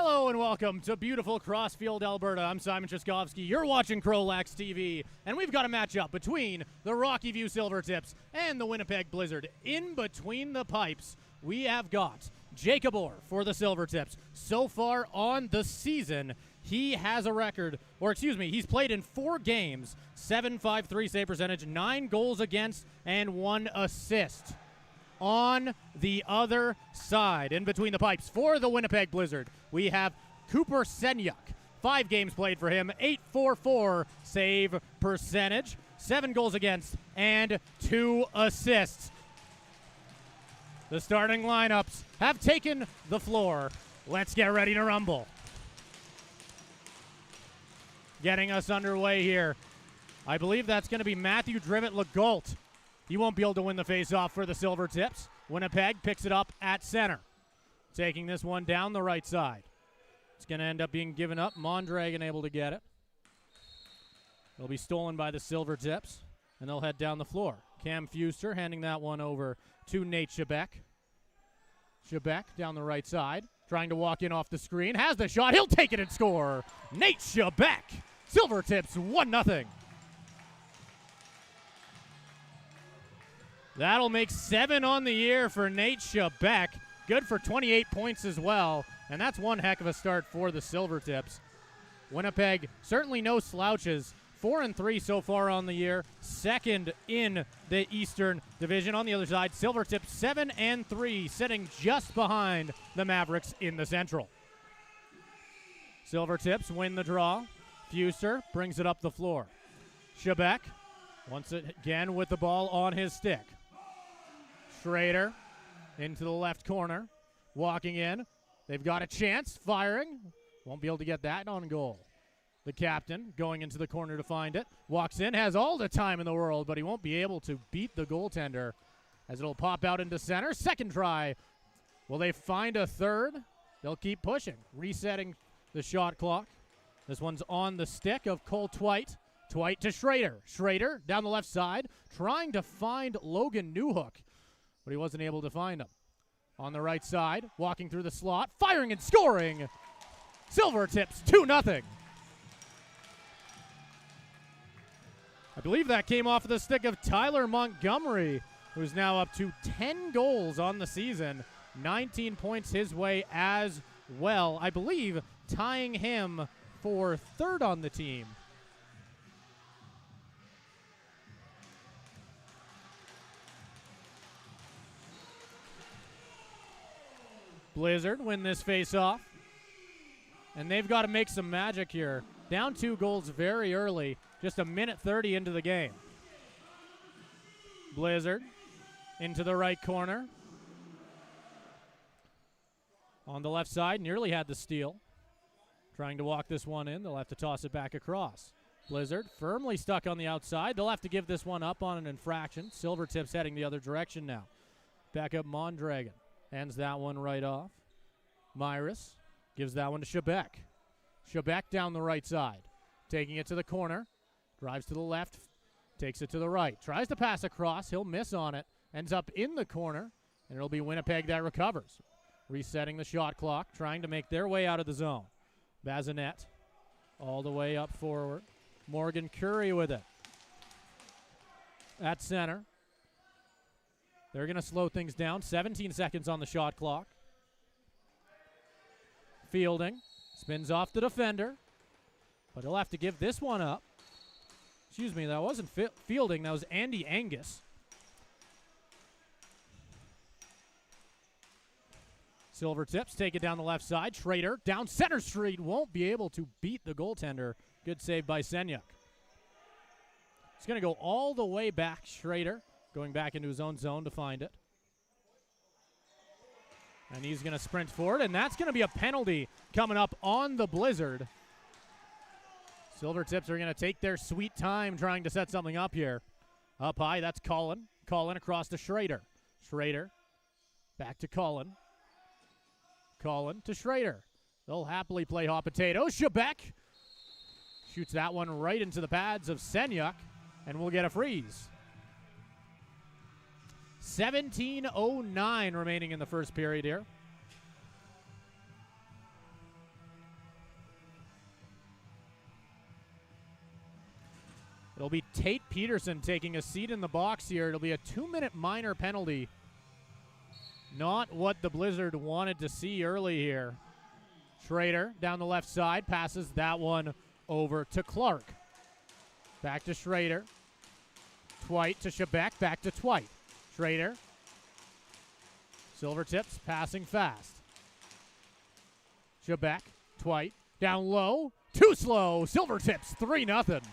Hello and welcome to beautiful Crossfield, Alberta. I'm Simon Chaskovsky. You're watching CROW LAX TV, and we've got a matchup between the Rockyview Silvertips and the Winnipeg Blizzard. In between the pipes, we have got Jacob Orr for the Silvertips. So far on the season, he has a record, he's played in 4 games, 7.53 save percentage, 9 goals against, and 1 assist. On the other side, in between the pipes for the Winnipeg Blizzard, we have Cooper Senyuk. 5 games played for him, 8.44 save percentage, 7 goals against, and 2 assists. The starting lineups have taken the floor. Let's get ready to rumble. Getting us underway here, I believe that's going to be Matthew Drivet-Legault. He won't be able to win the face-off for the Silvertips. Winnipeg picks it up at center. Taking this one down the right side. It's going to end up being given up. Mondragon able to get it. It'll be stolen by the Silvertips, and they'll head down the floor. Cam Fuster handing that one over to Nate Shebeck. Shebeck down the right side, trying to walk in off the screen. Has the shot. He'll take it and score. Nate Shebeck. Silvertips 1-0. That'll make 7 on the year for Nate Shebeck. Good for 28 points as well. And that's one heck of a start for the Silvertips. Winnipeg, certainly no slouches. 4-3 so far on the year. Second in the Eastern Division. On the other side, Silvertips 7-3, sitting just behind the Mavericks in the Central. Silvertips win the draw. Fuster brings it up the floor. Shebeck once again with the ball on his stick. Schrader into the left corner, walking in. They've got a chance, firing. Won't be able to get that on goal. The captain going into the corner to find it. Walks in, has all the time in the world, but he won't be able to beat the goaltender as it'll pop out into center. Second try. Will they find a third? They'll keep pushing, resetting the shot clock. This one's on the stick of Cole Twite. Twite to Schrader. Schrader down the left side, trying to find Logan Newhook, but he wasn't able to find him. On the right side, walking through the slot, firing and scoring. Silvertips 2-0. I believe that came off of the stick of Tyler Montgomery, who's now up to 10 goals on the season. 19 points his way as well. I believe tying him for 3rd on the team. Blizzard win this face-off, and they've got to make some magic here. Down 2 goals very early, just 1:30 into the game. Blizzard into the right corner. On the left side, nearly had the steal. Trying to walk this one in, they'll have to toss it back across. Blizzard firmly stuck on the outside. They'll have to give this one up on an infraction. Silvertips heading the other direction now. Back up Mondragon. Hands that one right off. Myris gives that one to Shebeck. Shebeck down the right side. Taking it to the corner. Drives to the left. Takes it to the right. Tries to pass across. He'll miss on it. Ends up in the corner. And it'll be Winnipeg that recovers. Resetting the shot clock. Trying to make their way out of the zone. Bazinet all the way up forward. Morgan Curry with it. At center. They're going to slow things down. 17 seconds on the shot clock. Fielding. Spins off the defender. But he'll have to give this one up. Excuse me, that wasn't Fielding. That was Andy Angus. Silvertips take it down the left side. Schrader down center street. Won't be able to beat the goaltender. Good save by Senyuk. He's going to go all the way back. Schrader going back into his own zone to find it. And he's going to sprint forward, and that's going to be a penalty coming up on the Blizzard. Silvertips are going to take their sweet time trying to set something up here. Up high, that's Cullen. Cullen across to Schrader. Schrader back to Cullen. Cullen to Schrader. They'll happily play hot potato. Shebeck shoots that one right into the pads of Senyuk, and we'll get a freeze. 17:09 remaining in the first period here. It'll be Tate Peterson taking a seat in the box here. It'll be a 2-minute minor penalty. Not what the Blizzard wanted to see early here. Schrader down the left side, passes that one over to Clark. Back to Schrader. Twite to Shebeck, back to Twite. Schrader. Silvertips passing fast. Shebeck, Twite, down low, too slow. Silvertips 3-0.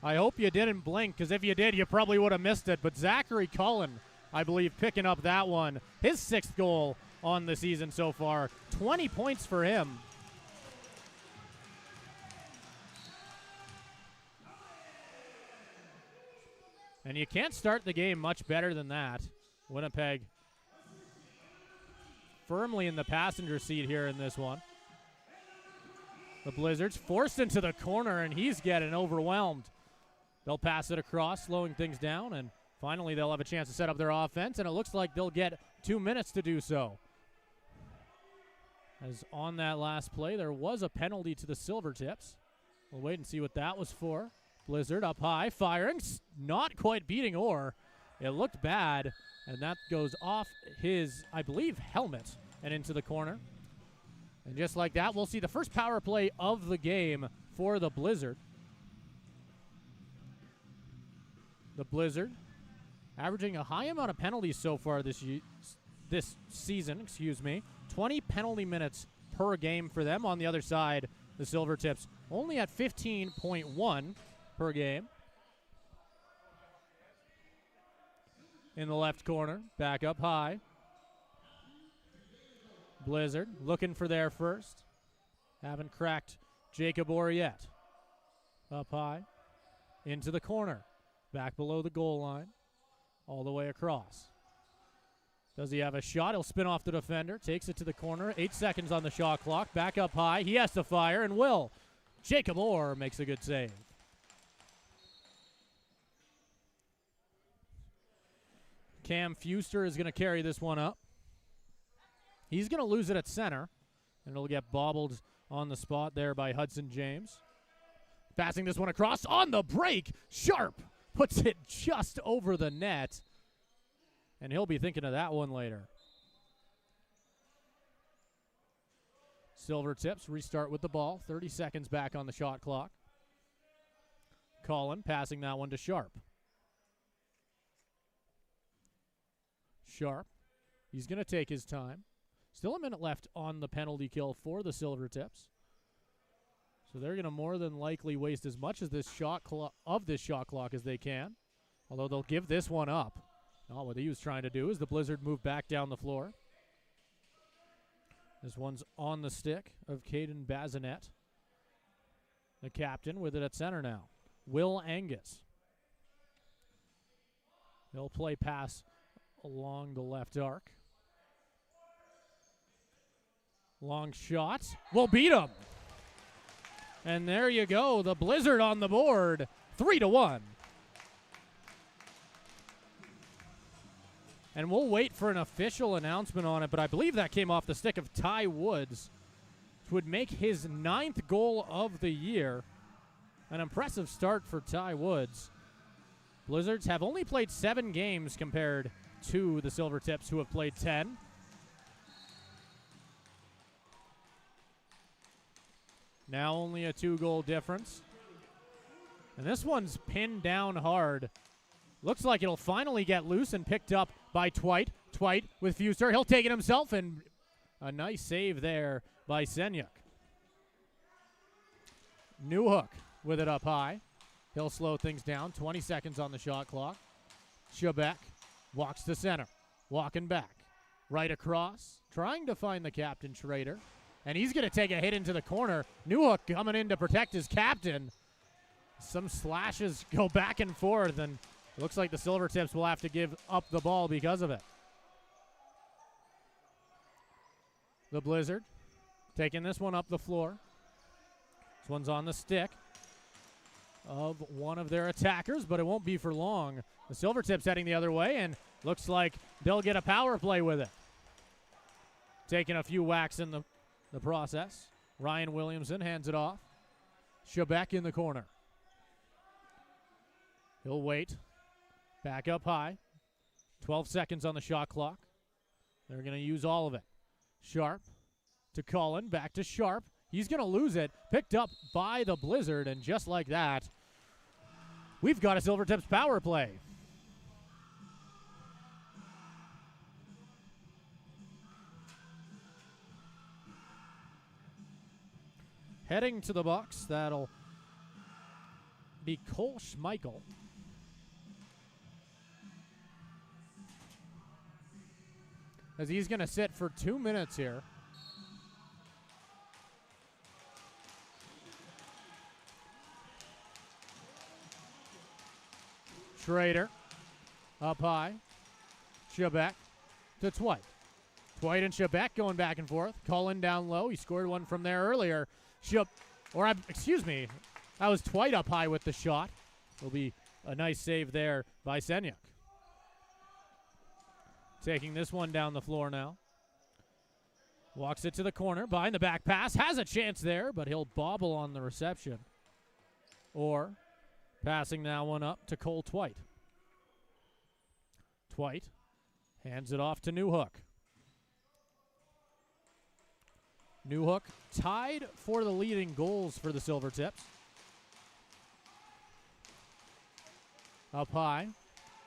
I hope you didn't blink, because if you did, you probably would have missed it. But Zachary Cullen, I believe, picking up that one. His 6th goal on the season so far. 20 points for him. And you can't start the game much better than that. Winnipeg firmly in the passenger seat here in this one. The Blizzards forced into the corner, and he's getting overwhelmed. They'll pass it across, slowing things down, and finally they'll have a chance to set up their offense, and it looks like they'll get 2 minutes to do so. As on that last play, there was a penalty to the Silvertips. We'll wait and see what that was for. Blizzard up high, firing, not quite beating Orr. It looked bad, and that goes off his, I believe, helmet and into the corner. And just like that, we'll see the first power play of the game for the Blizzard. The Blizzard averaging a high amount of penalties so far this season. 20 penalty minutes per game for them. On the other side, the Silvertips only at 15.1 per game. In the left corner, back up high. Blizzard looking for their first. Haven't cracked Jacob Orr yet. Up high, into the corner. Back below the goal line, all the way across. Does he have a shot? He'll spin off the defender, takes it to the corner. 8 seconds on the shot clock. Back up high. He has to fire and will. Jacob Orr makes a good save. Cam Fuster is going to carry this one up. He's going to lose it at center, and it'll get bobbled on the spot there by Hudson James. Passing this one across on the break. Sharp puts it just over the net, and he'll be thinking of that one later. Silvertips restart with the ball. 30 seconds back on the shot clock. Collin passing that one to Sharp. Sharp, he's going to take his time. Still a minute left on the penalty kill for the Silvertips. So they're going to more than likely waste as much of this shot clock as they can. Although they'll give this one up. Not what he was trying to do as the Blizzard move back down the floor. This one's on the stick of Caden Bazinet. The captain with it at center now. Will Angus. He'll play pass along the left arc. Long shot. Will beat him. And there you go. The Blizzard on the board. 3-1. And we'll wait for an official announcement on it, but I believe that came off the stick of Ty Woods, which would make his 9th goal of the year. An impressive start for Ty Woods. Blizzards have only played 7 games compared to the Silvertips, who have played 10. Now only a 2-goal difference. And this one's pinned down hard. Looks like it'll finally get loose and picked up by Twite. Twite with Fuster. He'll take it himself, and a nice save there by Senyuk. Newhook with it up high. He'll slow things down. 20 seconds on the shot clock. Shebeck walks to center. Walking back. Right across. Trying to find the captain, Schrader. And he's going to take a hit into the corner. Newhook coming in to protect his captain. Some slashes go back and forth, and it looks like the Silvertips will have to give up the ball because of it. The Blizzard taking this one up the floor. This one's on the stick. of one of their attackers, but it won't be for long. The Silvertips heading the other way, and looks like they'll get a power play with it. Taking a few whacks in the process. Ryan Williamson hands it off. Shebeck in the corner. He'll wait. Back up high. 12 seconds on the shot clock. They're going to use all of it. Sharp to Cullen. Back to Sharp. He's going to lose it. Picked up by the Blizzard, and just like that, we've got a Silvertips power play. Heading to the box, that'll be Cole Schmeichel. As he's going to sit for 2 minutes here. Schrader up high. Shebeck to Twite. Twite and Shebeck going back and forth. Cullen down low. He scored one from there earlier. Excuse me. That was Twite up high with the shot. Will be a nice save there by Senyuk. Taking this one down the floor now. Walks it to the corner. Behind the back pass. Has a chance there, but he'll bobble on the reception. Or passing that one up to Cole Twite. Twite hands it off to Newhook. Newhook tied for the leading goals for the Silvertips. Up high.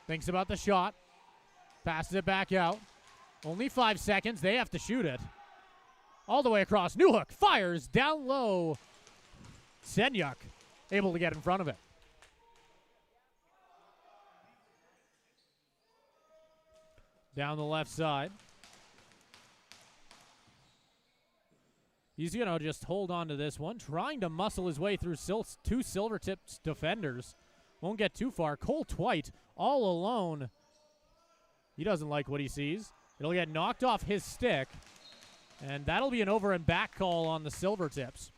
Thinks about the shot. Passes it back out. Only 5 seconds. They have to shoot it. All the way across. Newhook fires down low. Senyuk able to get in front of it. Down the left side. He's going to just hold on to this one. Trying to muscle his way through two Silvertips defenders. Won't get too far. Cole Twite all alone. He doesn't like what he sees. It'll get knocked off his stick. And that'll be an over and back call on the Silvertips.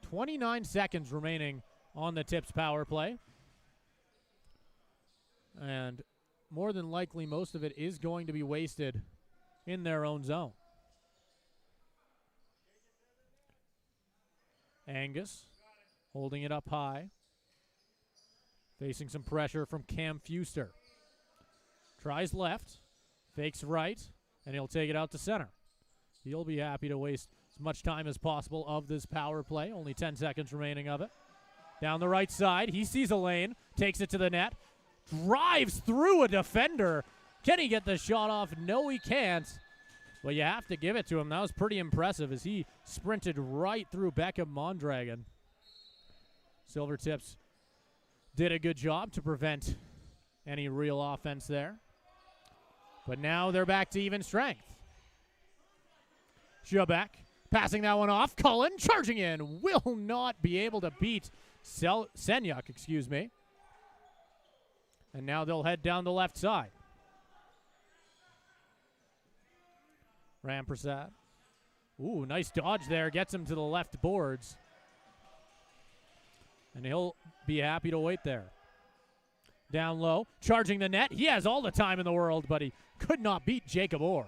29 seconds remaining on the Tips power play. And more than likely, most of it is going to be wasted in their own zone. Angus holding it up high. Facing some pressure from Cam Fuster. Tries left, fakes right, and he'll take it out to center. He'll be happy to waste as much time as possible of this power play. Only 10 seconds remaining of it. Down the right side, he sees a lane, takes it to the net, drives through a defender. Can he get the shot off? No, he can't. But you have to give it to him. That was pretty impressive as he sprinted right through Beckham Mondragon. Silvertips did a good job to prevent any real offense there. But now they're back to even strength. Shebeck passing that one off. Cullen charging in. Will not be able to beat Senyuk, excuse me. And now they'll head down the left side. Rampersad. Ooh, nice dodge there. Gets him to the left boards. And he'll be happy to wait there. Down low, charging the net. He has all the time in the world, but he could not beat Jacob Orr.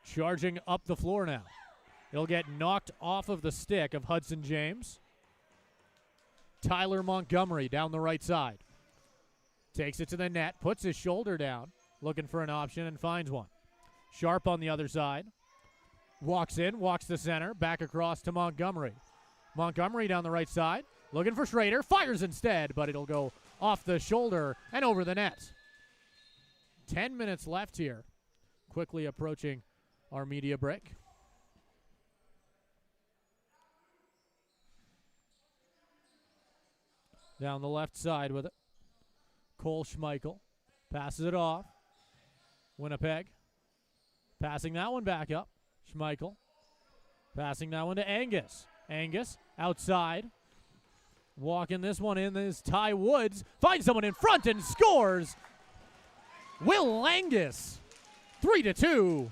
Charging up the floor now. He'll get knocked off of the stick of Hudson James. Tyler Montgomery down the right side. Takes it to the net, puts his shoulder down, looking for an option and finds one. Sharp on the other side. Walks in, walks to center, back across to Montgomery. Montgomery down the right side, looking for Schrader, fires instead, but it'll go off the shoulder and over the net. 10 minutes left here. Quickly approaching our media break. Down the left side with it. Cole Schmeichel passes it off. Winnipeg passing that one back up. Schmeichel passing that one to Angus. Angus outside. Walking this one in is Ty Woods. Finds someone in front and scores. Will Angus. 3-2.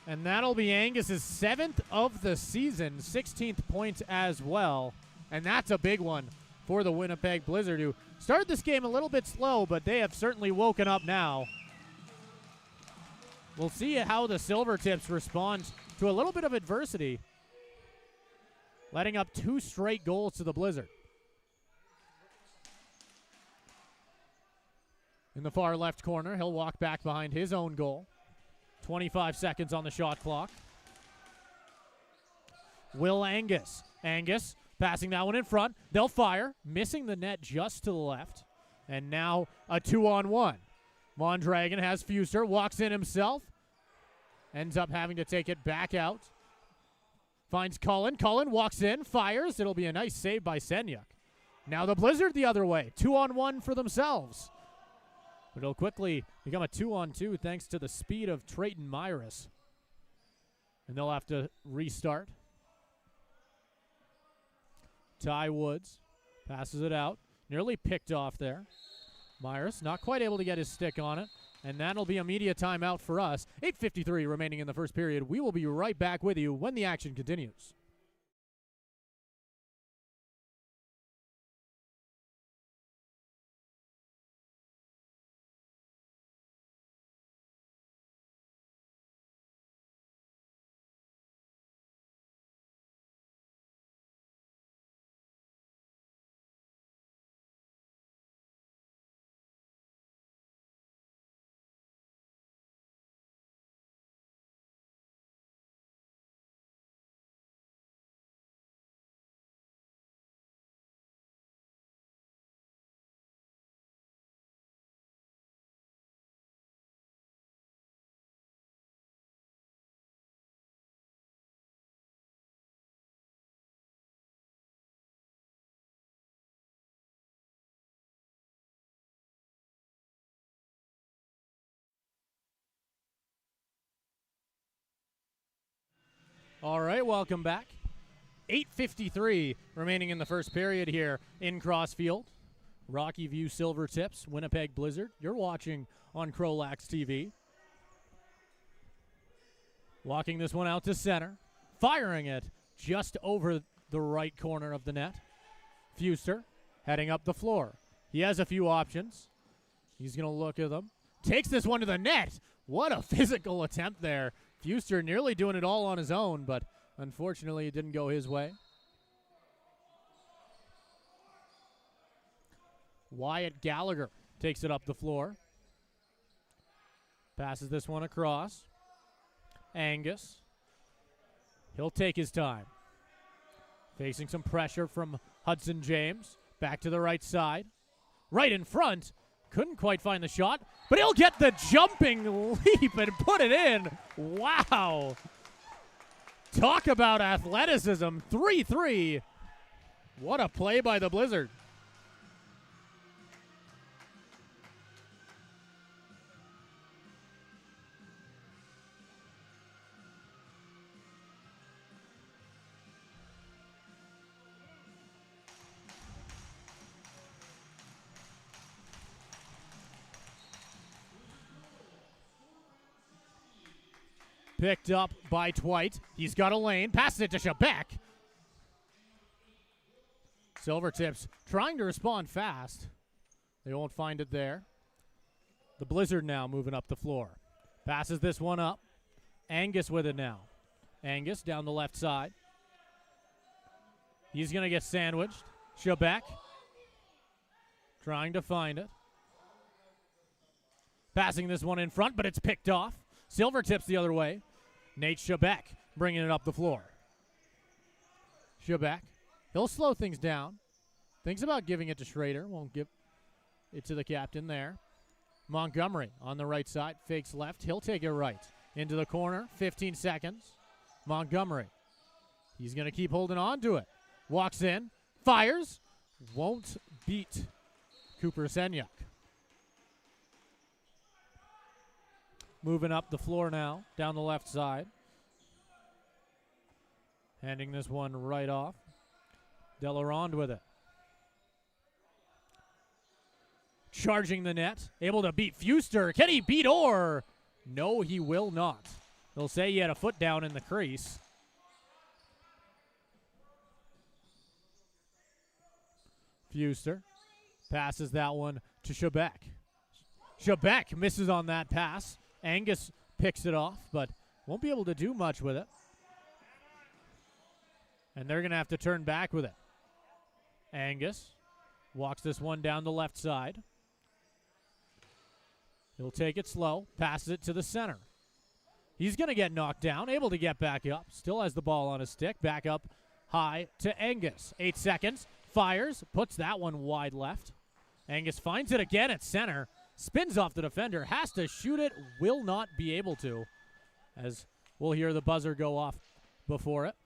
And that'll be Angus's 7th of the season, 16th point as well. And that's a big one for the Winnipeg Blizzard, who started this game a little bit slow, but they have certainly woken up now. We'll see how the Silvertips respond to a little bit of adversity, letting up 2 straight goals to the Blizzard. In the far left corner, he'll walk back behind his own goal. 25 seconds on the shot clock. Will Angus. Angus passing that one in front. They'll fire, missing the net just to the left. And now a 2-on-1. Mondragon has Fuster, walks in himself. Ends up having to take it back out. Finds Cullen. Cullen walks in, fires. It'll be a nice save by Senyuk. Now the Blizzard the other way. 2-on-1 for themselves. But it'll quickly become a 2-on-2 thanks to the speed of Trayton Myris. And they'll have to restart. Ty Woods passes it out. Nearly picked off there. Myris not quite able to get his stick on it. And that'll be a media timeout for us. 8:53 remaining in the first period. We will be right back with you when the action continues. All right, welcome back. 8:53 remaining in the first period here in Crossfield. Rockyview Silvertips, Winnipeg Blizzard. You're watching on CROW LAX TV. Walking this one out to center. Firing it just over the right corner of the net. Fuster heading up the floor. He has a few options. He's going to look at them. Takes this one to the net. What a physical attempt there. Fuster nearly doing it all on his own, but unfortunately it didn't go his way. Wyatt Gallagher takes it up the floor. Passes this one across. Angus. He'll take his time. Facing some pressure from Hudson James. Back to the right side. Right in front. Couldn't quite find the shot, but he'll get the jumping leap and put it in. Wow. Talk about athleticism. 3-3. What a play by the Blizzard. Picked up by Twite. He's got a lane. Passes it to Shebeck. Silvertips trying to respond fast. They won't find it there. The Blizzard now moving up the floor. Passes this one up. Angus with it now. Angus down the left side. He's going to get sandwiched. Shebeck trying to find it. Passing this one in front, but it's picked off. Silvertips the other way. Nate Shebeck bringing it up the floor. Shebeck. He'll slow things down. Thinks about giving it to Schrader. Won't give it to the captain there. Montgomery on the right side. Fakes left. He'll take it right. Into the corner. 15 seconds. Montgomery. He's going to keep holding on to it. Walks in. Fires. Won't beat Cooper Senyuk. Moving up the floor now, down the left side. Handing this one right off. Delarond with it. Charging the net. Able to beat Fuster. Can he beat Orr? No, he will not. They'll say he had a foot down in the crease. Fuster passes that one to Shebeck. Shebeck misses on that pass. Angus picks it off, but won't be able to do much with it. And they're going to have to turn back with it. Angus walks this one down the left side. He'll take it slow, passes it to the center. He's going to get knocked down, able to get back up. Still has the ball on his stick. Back up high to Angus. 8 seconds, fires, puts that one wide left. Angus finds it again at center. Spins off the defender, has to shoot it, will not be able to, as we'll hear the buzzer go off before it.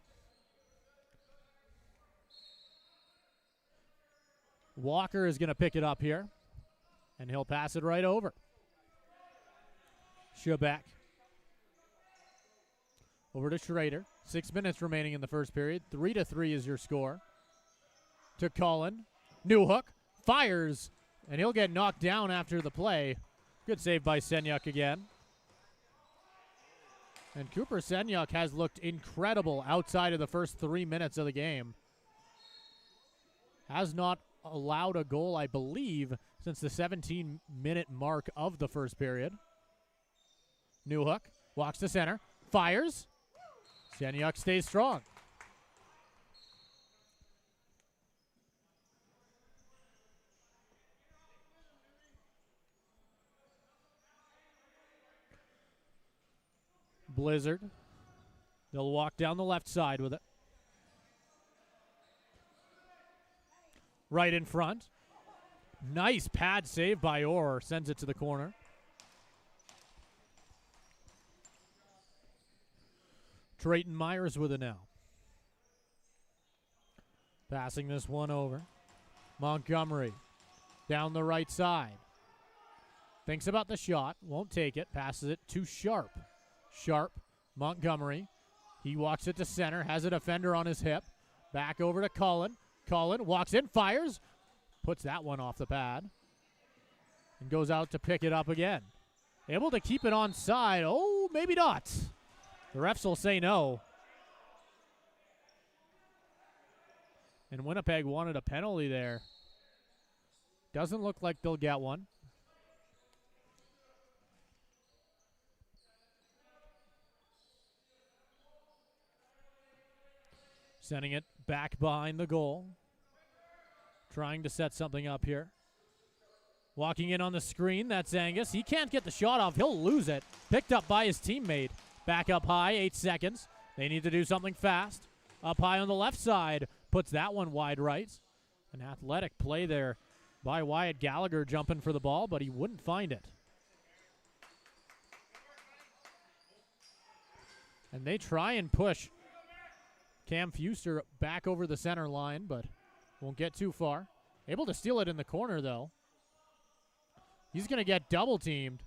Walker is going to pick it up here, and he'll pass it right over. Shebeck. Over to Schrader. 6 minutes remaining in the first period. 3-3 is your score. To Cullen. Newhook. Fires. And he'll get knocked down after the play. Good save by Senyuk again. And Cooper Senyuk has looked incredible outside of the first 3 minutes of the game. Has not allowed a goal, I believe, since the 17-minute mark of the first period. Newhook walks to center. Fires. Senyuk stays strong. Blizzard. They'll walk down the left side with it. Right in front. Nice pad save by Orr. Sends it to the corner. Drayton Myers with it now. Passing this one over. Montgomery down the right side. Thinks about the shot. Won't take it. Passes it to Sharp. Sharp. Montgomery. He walks it to center. Has a defender on his hip. Back over to Cullen. Cullen walks in. Fires. Puts that one off the pad. And goes out to pick it up again. Able to keep it on side. Oh, maybe not. The refs will say no. And Winnipeg wanted a penalty there. Doesn't look like they'll get one. Sending it back behind the goal. Trying to set something up here. Walking in on the screen, that's Angus. He can't get the shot off. He'll lose it. Picked up by his teammate. Back up high, 8 seconds. They need to do something fast. Up high on the left side. Puts that one wide right. An athletic play there by Wyatt Gallagher jumping for the ball, but he wouldn't find it. And they try and push Cam Fuster back over the center line, but won't get too far. Able to steal it in the corner, though. He's going to get double-teamed.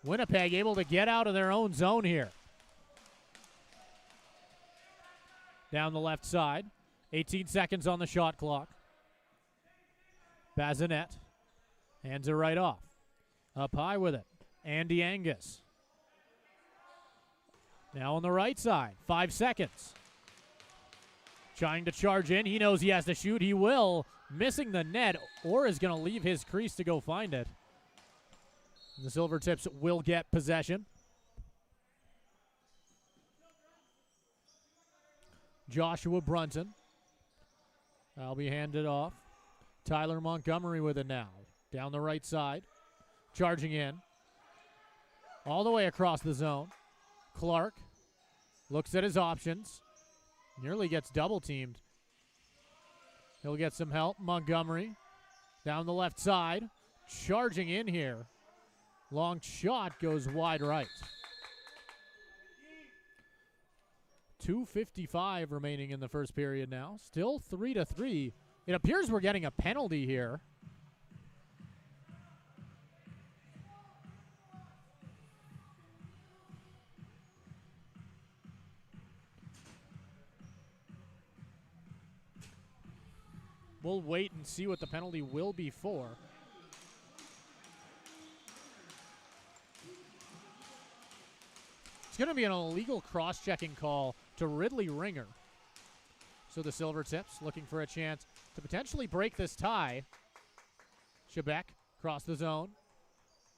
Winnipeg able to get out of their own zone here. Down the left side. 18 seconds on the shot clock. Bazinet hands it right off. Up high with it. Andy Angus. Now on the right side. 5 seconds. Trying to charge in. He knows he has to shoot. He will. Missing the net, or is going to leave his crease to go find it. The Silvertips will get possession. Joshua Brunson. That'll be handed off. Tyler Montgomery with it now. Down the right side. Charging in. All the way across the zone. Clark looks at his options. Nearly gets double-teamed. He'll get some help. Montgomery down the left side. Charging in here. Long shot goes wide right. 2:55 remaining in the first period now. Still 3-3. It appears we're getting a penalty here. We'll wait and see what the penalty will be for. It's going to be an illegal cross-checking call to Ridley Ringer. So the Silvertips looking for a chance to potentially break this tie. Shebeck across the zone.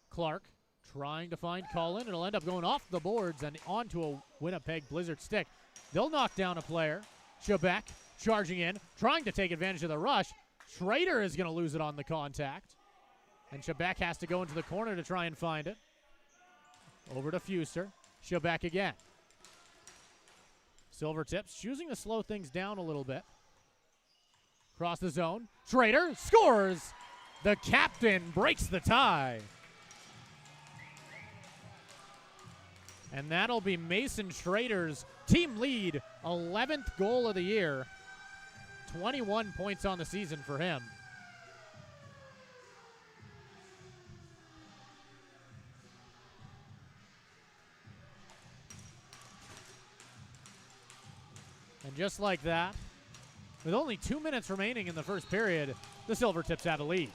Clark trying to find Cullen. It'll end up going off the boards and onto a Winnipeg Blizzard stick. They'll knock down a player. Shebeck charging in, trying to take advantage of the rush. Schrader is going to lose it on the contact. And Shebeck has to go into the corner to try and find it. Over to Fuster. Shebeck again. Silvertips choosing to slow things down a little bit. Across the zone. Schrader scores! The captain breaks the tie. And that'll be Mason Schrader's team lead, 11th goal of the year. 21 points on the season for him. And just like that, with only 2 minutes remaining in the first period, the Silvertips have a lead.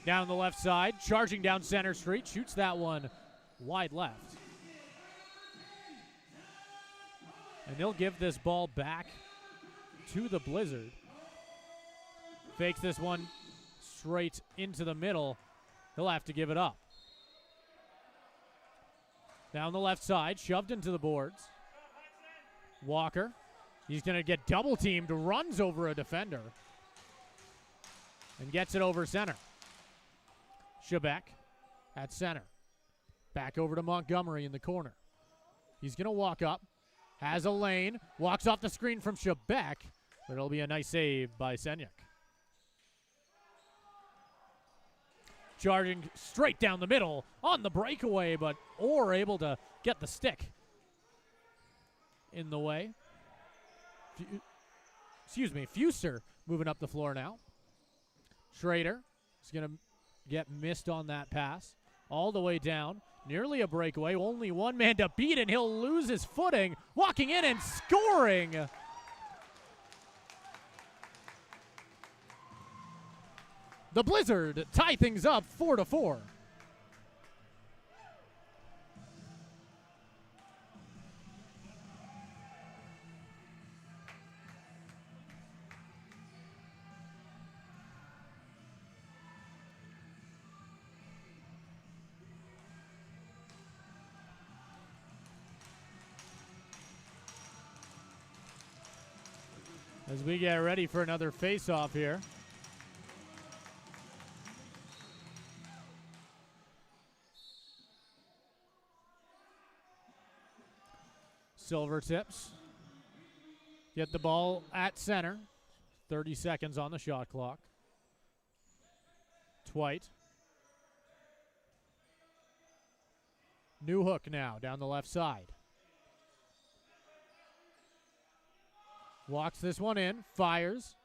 Down the left side, charging down Center Street, shoots that one wide left. And they'll give this ball back to the Blizzard. Fakes this one straight into the middle. He'll have to give it up. Down the left side, shoved into the boards. Walker, he's going to get double teamed, runs over a defender, and gets it over center. Shebeck at center. Back over to Montgomery in the corner. He's going to walk up, has a lane, walks off the screen from Shebeck, but it'll be a nice save by Senyuk. Charging straight down the middle on the breakaway, but Orr able to get the stick in the way. Fuster moving up the floor now. Schrader is going to get missed on that pass. All the way down. Nearly a breakaway. Only one man to beat, and he'll lose his footing. Walking in and scoring. The Blizzard tie things up 4-4. As we get ready for another face-off here. Silvertips get the ball at center. 30 seconds on the shot clock. Twite. Newhook now down the left side. Walks this one in, fires.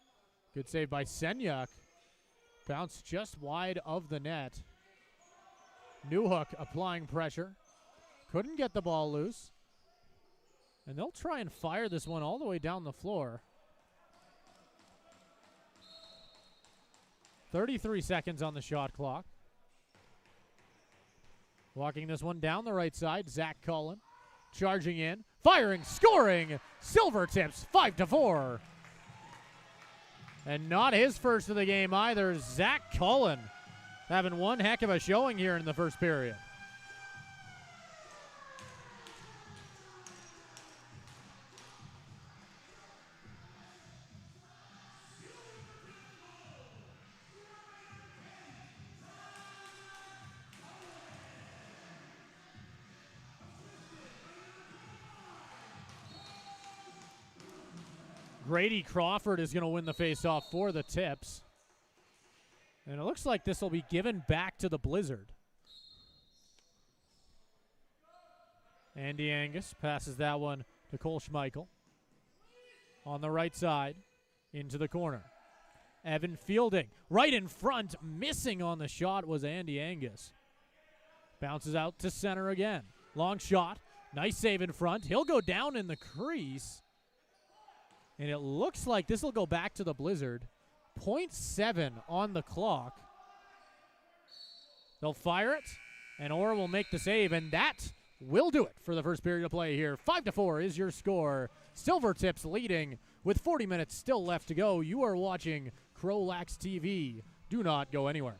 Good save by Senyuk. Bounce just wide of the net. Newhook applying pressure. Couldn't get the ball loose. And they'll try and fire this one all the way down the floor. 33 seconds on the shot clock. Walking this one down the right side, Zach Cullen. Charging in, firing, scoring. Silvertips 5-4. And not his first of the game either. Zach Cullen having one heck of a showing here in the first period. Grady Crawford is going to win the faceoff for the Tips. And it looks like this will be given back to the Blizzard. Andy Angus passes that one to Cole Schmeichel. On the right side, into the corner. Evan Fielding, right in front, missing on the shot was Andy Angus. Bounces out to center again. Long shot, nice save in front. He'll go down in the crease. And it looks like this will go back to the Blizzard. 0.7 on the clock. They'll fire it, And Orr will make the save, and that will do it for the first period of play here. 5-4 is your score. Silvertips leading with 40 minutes still left to go. You are watching CROW LAX TV. Do not go anywhere.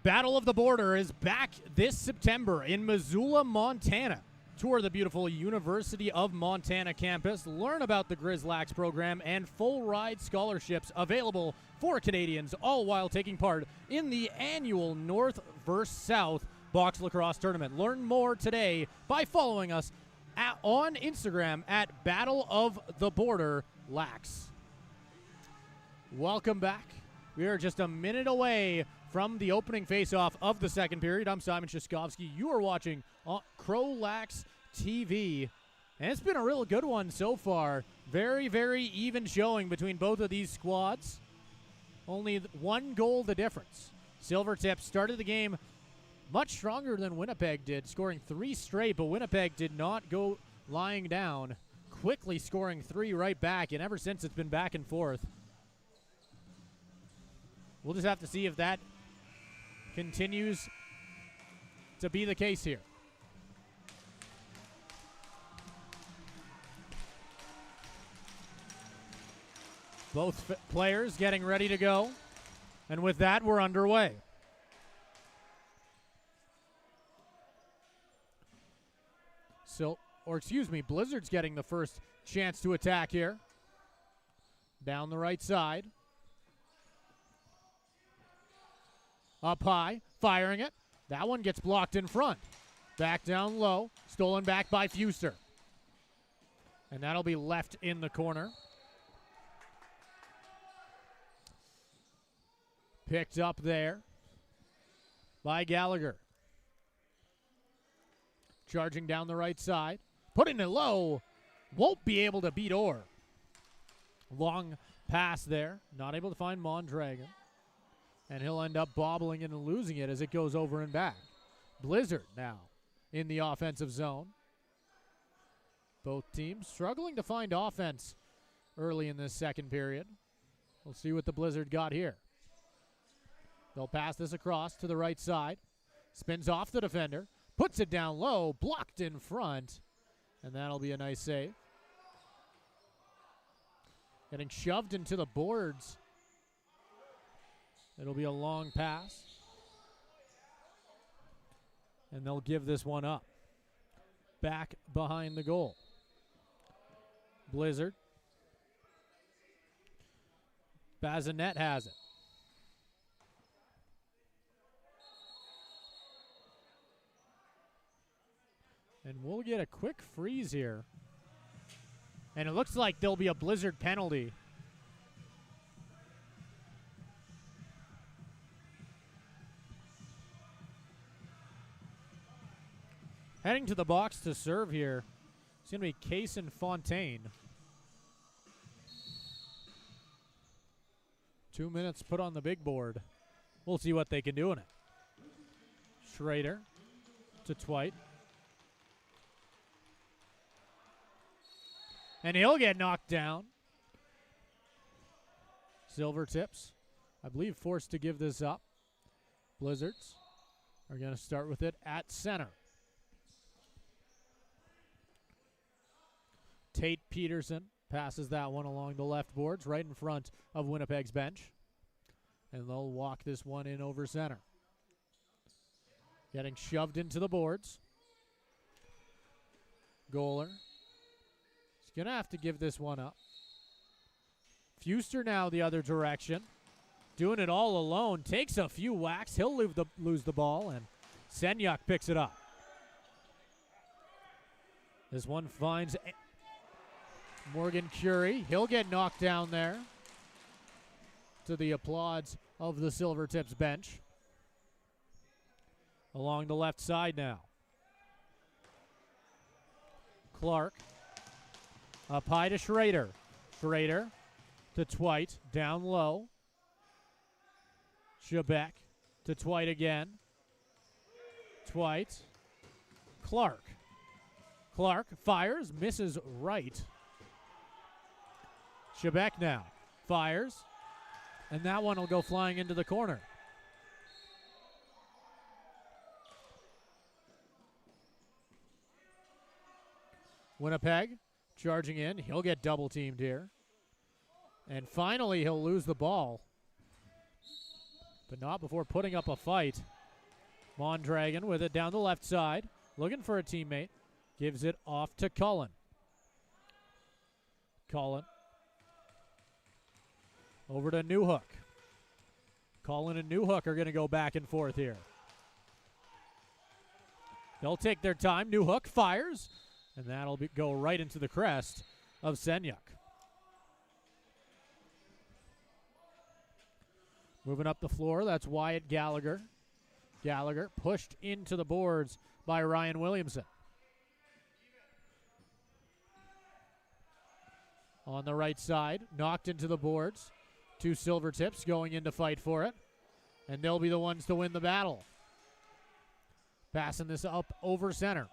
Battle of the Border is back this September in Missoula, Montana. Tour the beautiful University of Montana campus. Learn about the CROW LAX program and full ride scholarships available for Canadians, all while taking part in the annual North vs. South Box Lacrosse Tournament. Learn more today by following us on Instagram at Battle of the Border Lax. Welcome back. We are just a minute away from the opening face-off of the second period. I'm Simon Shaskovsky. You are watching CROW LAX TV, and it's been a real good one so far. Very, very even showing between both of these squads. Only one goal the difference. Silvertips started the game much stronger than Winnipeg did, scoring 3 straight, but Winnipeg did not go lying down, quickly scoring 3 right back, and ever since it's been back and forth. We'll just have to see if that continues to be the case here. Both players getting ready to go. And with that, we're underway. Blizzard's getting the first chance to attack here. Down the right side. Up high, firing it. That one gets blocked in front. Back down low, stolen back by Fuster. And that'll be left in the corner. Picked up there by Gallagher. Charging down the right side. Putting it low. Won't be able to beat Orr. Long pass there. Not able to find Mondragon. And he'll end up bobbling and losing it as it goes over and back. Blizzard now in the offensive zone. Both teams struggling to find offense early in this second period. We'll see what the Blizzard got here. They'll pass this across to the right side. Spins off the defender. Puts it down low. Blocked in front. And that'll be a nice save. Getting shoved into the boards. It'll be a long pass. And they'll give this one up. Back behind the goal. Blizzard. Bazinet has it. And we'll get a quick freeze here. And it looks like there'll be a Blizzard penalty. Heading to the box to serve here. It's going to be Case and Fontaine. 2 minutes put on the big board. We'll see what they can do in it. Schrader to Twite. And he'll get knocked down. Silvertips, I believe, forced to give this up. Blizzards are going to start with it at center. Tate Peterson passes that one along the left boards, right in front of Winnipeg's bench. And they'll walk this one in over center. Getting shoved into the boards. Goaler. He's going to have to give this one up. Fuster now the other direction. Doing it all alone. Takes a few whacks. He'll lose the ball, and Senyuk picks it up. This one finds Morgan Curie. He'll get knocked down there to the applause of the Silvertips bench. Along the left side now. Clark. Up high to Schrader. Schrader to Twite. Down low. Shebeck to Twite again. Twite. Clark. Clark fires. Misses right. Shebeck now fires, and that one will go flying into the corner. Winnipeg charging in. He'll get double teamed here. And finally, he'll lose the ball, but not before putting up a fight. Mondragon with it down the left side, looking for a teammate. Gives it off to Cullen. Cullen over to Newhook. Cullen and Newhook are going to go back and forth here. They'll take their time. Newhook fires, and that'll go right into the crest of Senyuk. Moving up the floor, that's Wyatt Gallagher. Gallagher pushed into the boards by Ryan Williamson. On the right side, knocked into the boards. Two Silvertips going in to fight for it, and they'll be the ones to win the battle. Passing this up over center.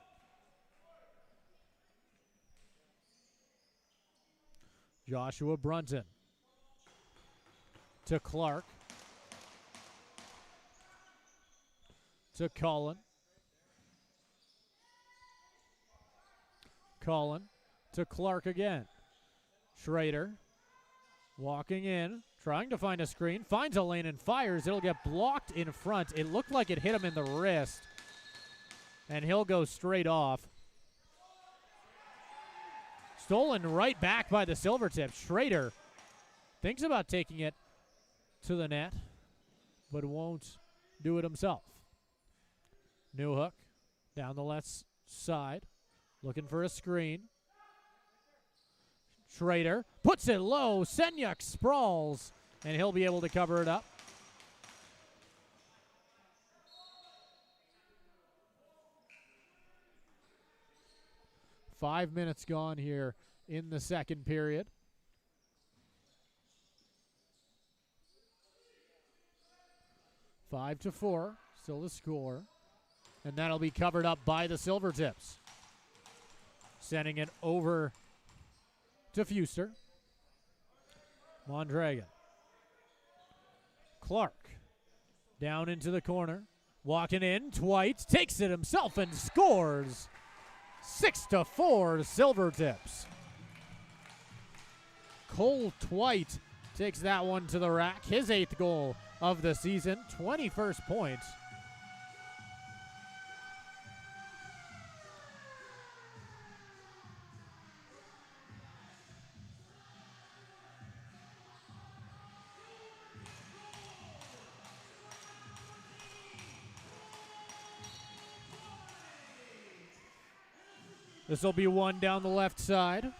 Joshua Brunton to Clark. To Cullen. Cullen to Clark again. Schrader walking in, trying to find a screen, finds a lane and fires. It'll get blocked in front. It looked like it hit him in the wrist, and he'll go straight off. Stolen right back by the Silvertips. Schrader thinks about taking it to the net, but won't do it himself. Newhook down the left side, looking for a screen. Schrader puts it low. Senyuk sprawls, and he'll be able to cover it up. Five minutes gone here in the second period. 5-4, still the score. And that'll be covered up by the Silvertips. Sending it over to Fuster. Mondragon. Clark down into the corner. Walking in, Twite takes it himself and scores. 6-4 Silvertips. Cole Twite takes that one to the rack. His 8th goal of the season, 21st point. This will be one down the left side.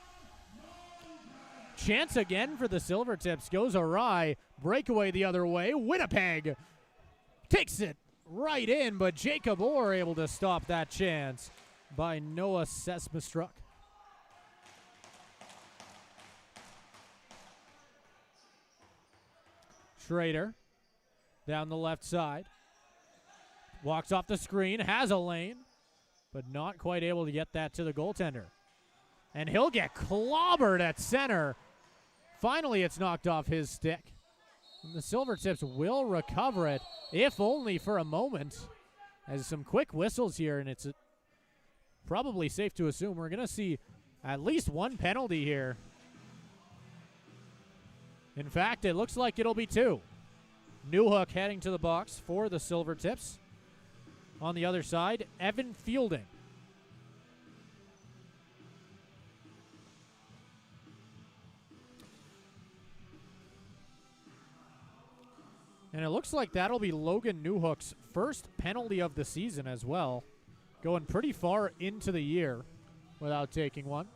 Chance again for the Silvertips. Goes awry. Breakaway the other way. Winnipeg takes it right in, but Jacob Orr able to stop that chance by Noah Sesmastruck. Schrader down the left side. Walks off the screen. Has a lane, but not quite able to get that to the goaltender. And he'll get clobbered at center. Finally, it's knocked off his stick. And the Silvertips will recover it, if only for a moment. As some quick whistles here, and it's probably safe to assume we're going to see at least one penalty here. In fact, it looks like it'll be two. Newhook heading to the box for the Silvertips. On the other side, Evan Fielding. And it looks like that'll be Logan Newhook's first penalty of the season as well. Going pretty far into the year without taking one.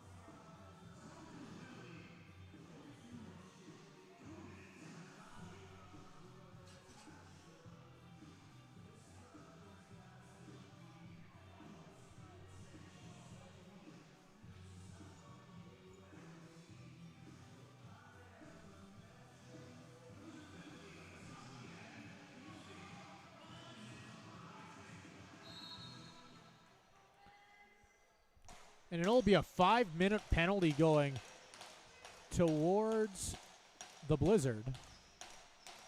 And it'll be a 5-minute penalty going towards the Blizzard.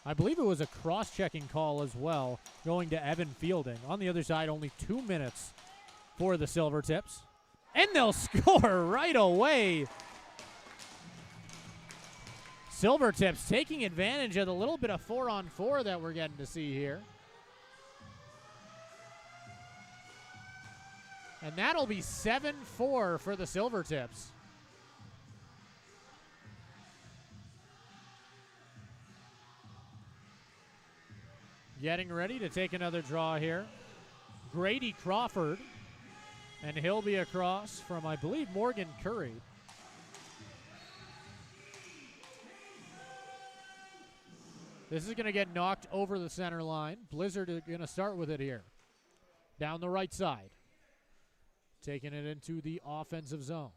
I believe it was a cross-checking call as well, going to Evan Fielding. On the other side, only 2 minutes for the Silvertips. And they'll score right away. Silvertips taking advantage of the little bit of 4-on-4 that we're getting to see here. And that'll be 7-4 for the Silvertips. Getting ready to take another draw here. Grady Crawford. And he'll be across from, I believe, Morgan Curry. This is going to get knocked over the center line. Blizzard is going to start with it here. Down the right side. Taking it into the offensive zone.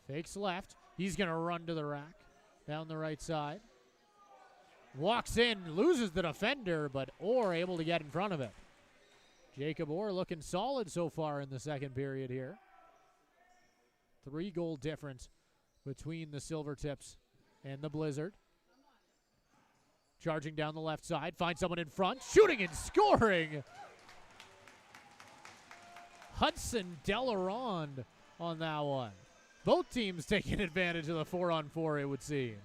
Fakes left. He's going to run to the rack. Down the right side. Walks in, loses the defender, but Orr able to get in front of it. Jacob Orr looking solid so far in the second period here. 3-goal difference between the Silvertips and the Blizzard. Charging down the left side, finds someone in front, shooting and scoring. Hudson Delaronde on that one. Both teams taking advantage of the 4-on-4, it would seem.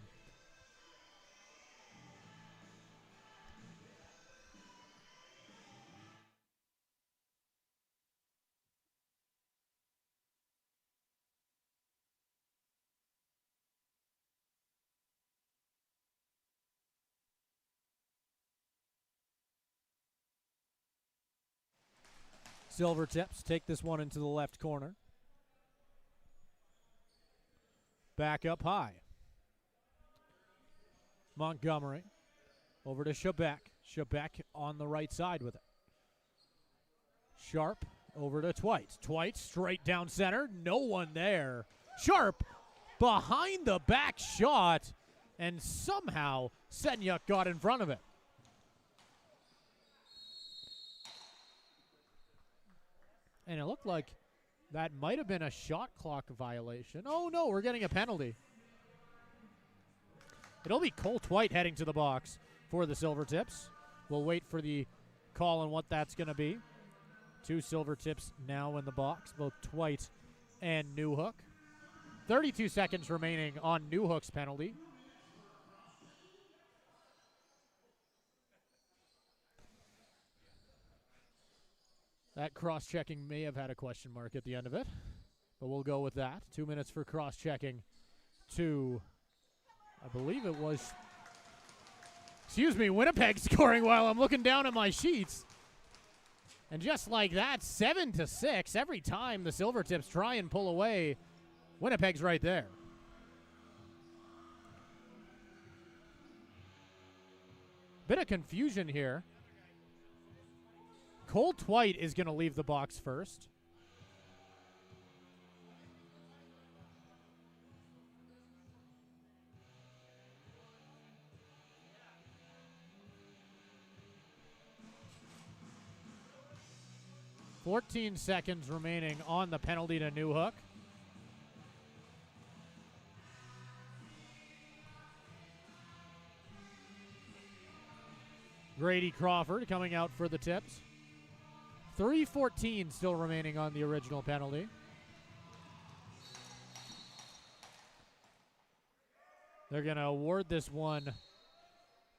Silvertips take this one into the left corner. Back up high. Montgomery over to Shebeck. Shebeck on the right side with it. Sharp over to Twite. Twite straight down center. No one there. Sharp behind the back shot, and somehow Senyuk got in front of it. And it looked like that might have been a shot clock violation. Oh, no, we're getting a penalty. It'll be Cole Twite heading to the box for the Silvertips. We'll wait for the call on what that's going to be. 2 Silvertips now in the box, both Twite and Newhook. 32 seconds remaining on Newhook's penalty. That cross-checking may have had a question mark at the end of it, but we'll go with that. 2 minutes for cross-checking to, I believe it was, Winnipeg scoring while I'm looking down at my sheets. And just like that, 7-6. Every time the Silvertips try and pull away, Winnipeg's right there. Bit of confusion here. Cole Twite is going to leave the box first. .14 seconds remaining on the penalty to Newhook. Grady Crawford coming out for the Tips. 3:14 still remaining on the original penalty. They're going to award this one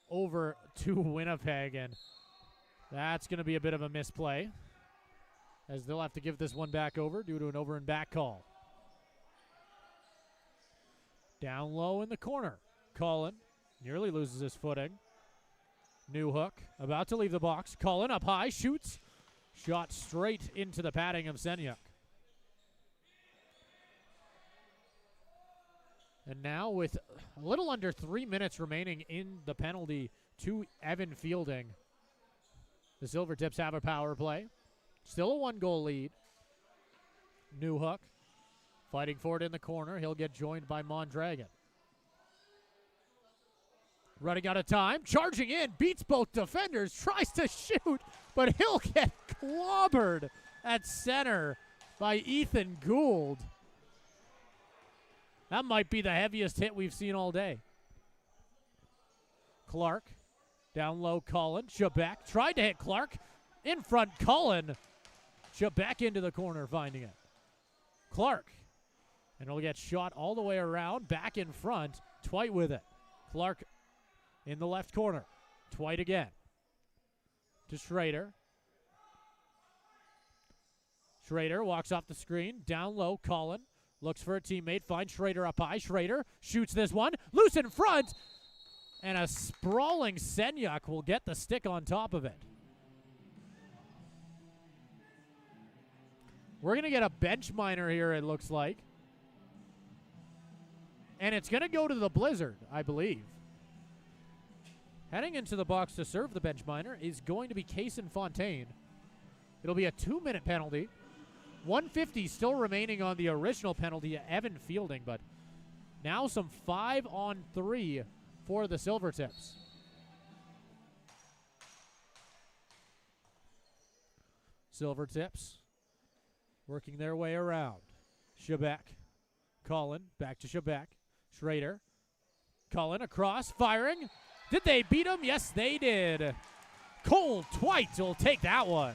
over to Winnipeg, and that's going to be a bit of a misplay, as they'll have to give this one back over due to an over and back call. Down low in the corner. Cullen nearly loses his footing. Newhook about to leave the box. Cullen up high, shoots. Shot straight into the padding of Senyuk. And now with a little under 3 minutes remaining in the penalty to Evan Fielding, the Silvertips have a power play. Still a 1-goal lead. Newhook fighting for it in the corner. He'll get joined by Mondragon. Running out of time, charging in, beats both defenders, tries to shoot, but he'll get clobbered at center by Ethan Gould. That might be the heaviest hit we've seen all day. Clark, down low, Cullen. Shebeck tried to hit Clark. In front, Cullen. Shebeck into the corner, finding it. Clark, and he'll get shot all the way around, back in front. Twite with it. Clark in the left corner. Twite again. To Schrader. Schrader walks off the screen. Down low, Colin looks for a teammate. Finds Schrader up high. Schrader shoots this one. Loose in front. And a sprawling Senyuk will get the stick on top of it. We're going to get a bench minor here, it looks like. And it's going to go to the Blizzard, I believe. Heading into the box to serve the bench minor is going to be Kaysen Fontaine. It'll be a 2-minute penalty. 150 still remaining on the original penalty, Evan Fielding, but now some 5-on-3 for the Silvertips. Silvertips working their way around. Shebeck. Colin, back to Shebeck. Schrader. Colin across, firing. Did they beat him? Yes, they did. Cole Twite will take that one.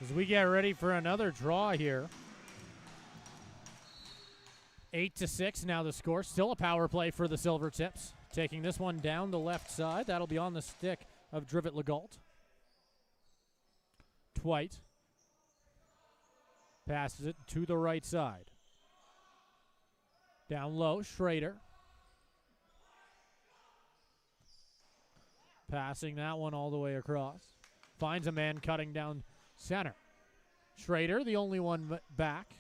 As we get ready for another draw here. 8-6 now the score. Still a power play for the Silvertips. Taking this one down the left side. That'll be on the stick of Drivet Legault. Twite passes it to the right side. Down low, Schrader. Passing that one all the way across. Finds a man cutting down center. Schrader, the only one back.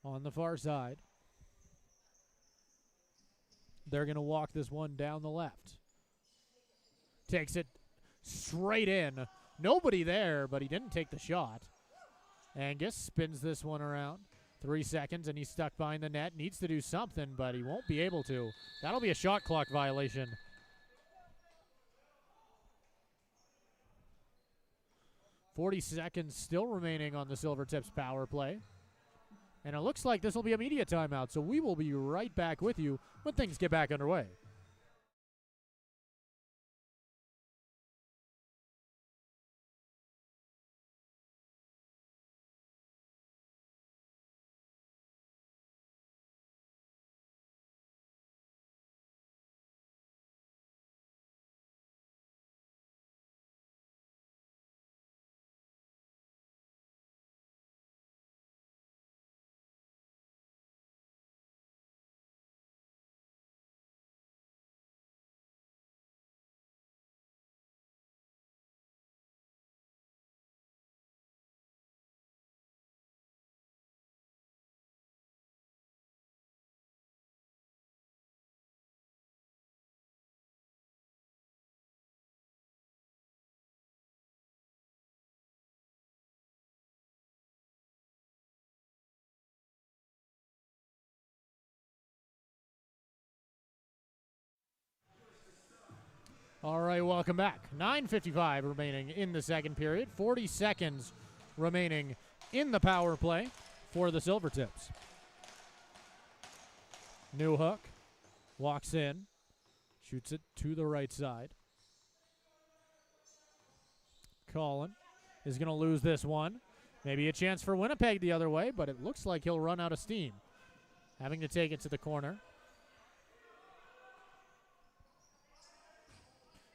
On the far side. They're going to walk this one down the left. Takes it straight in. Nobody there, but he didn't take the shot. Angus spins this one around. 3 seconds, and he's stuck behind the net. Needs to do something, but he won't be able to. That'll be a shot clock violation. .40 seconds still remaining on the Silvertips power play. And it looks like this will be a media timeout, so we will be right back with you when things get back underway. All right, welcome back. 9:55 remaining in the second period. 40 seconds remaining in the power play for the Silvertips. Newhook walks in, shoots it to the right side. Colin is going to lose this one. Maybe a chance for Winnipeg the other way, but it looks like he'll run out of steam. Having to take it to the corner.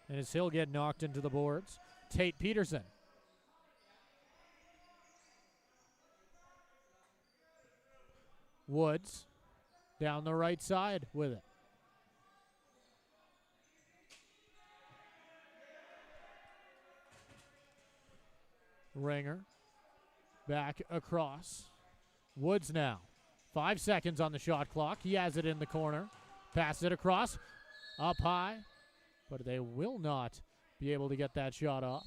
And as he'll get knocked into the boards, Tate Peterson. Woods down the right side with it. Ringer back across. Woods now. 5 seconds on the shot clock. He has it in the corner. Passes it across. Up high. But they will not be able to get that shot off.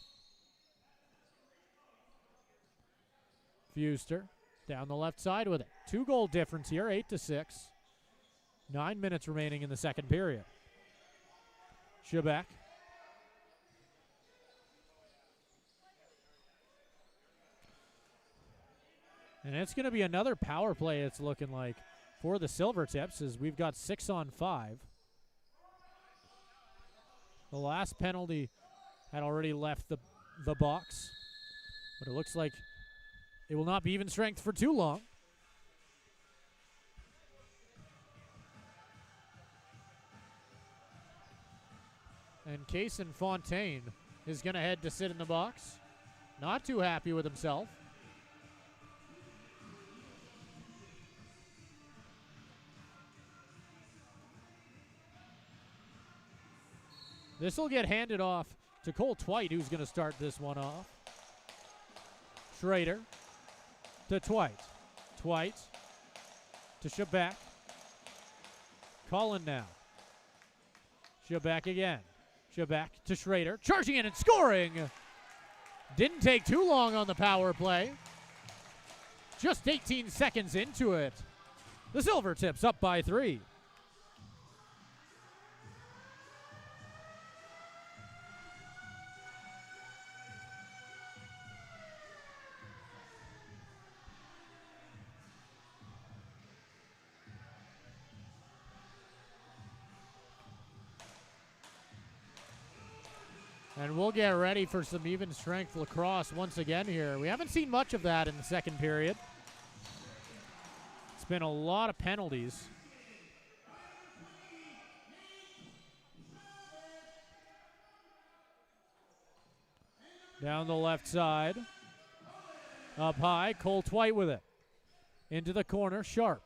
Fuster down the left side with it. 2-goal difference here, 8-6. 9 minutes remaining in the second period. Shebeck. And it's going to be another power play, it's looking like, for the Silvertips, as we've got 6 on 5. The last penalty had already left the box, but it looks like it will not be even strength for too long. And Cason Fontaine is going to head to sit in the box. Not too happy with himself. This will get handed off to Cole Twite, who's going to start this one off. Schrader to Twite. Twite to Shebeck. Cullen now. Shebeck again. Shebeck to Schrader. Charging in and scoring. Didn't take too long on the power play. Just 18 seconds into it. The Silvertips up by 3. And we'll get ready for some even strength lacrosse once again here. We haven't seen much of that in the second period. It's been a lot of penalties. Down the left side. Up high, Cole Twite with it. Into the corner, Sharp.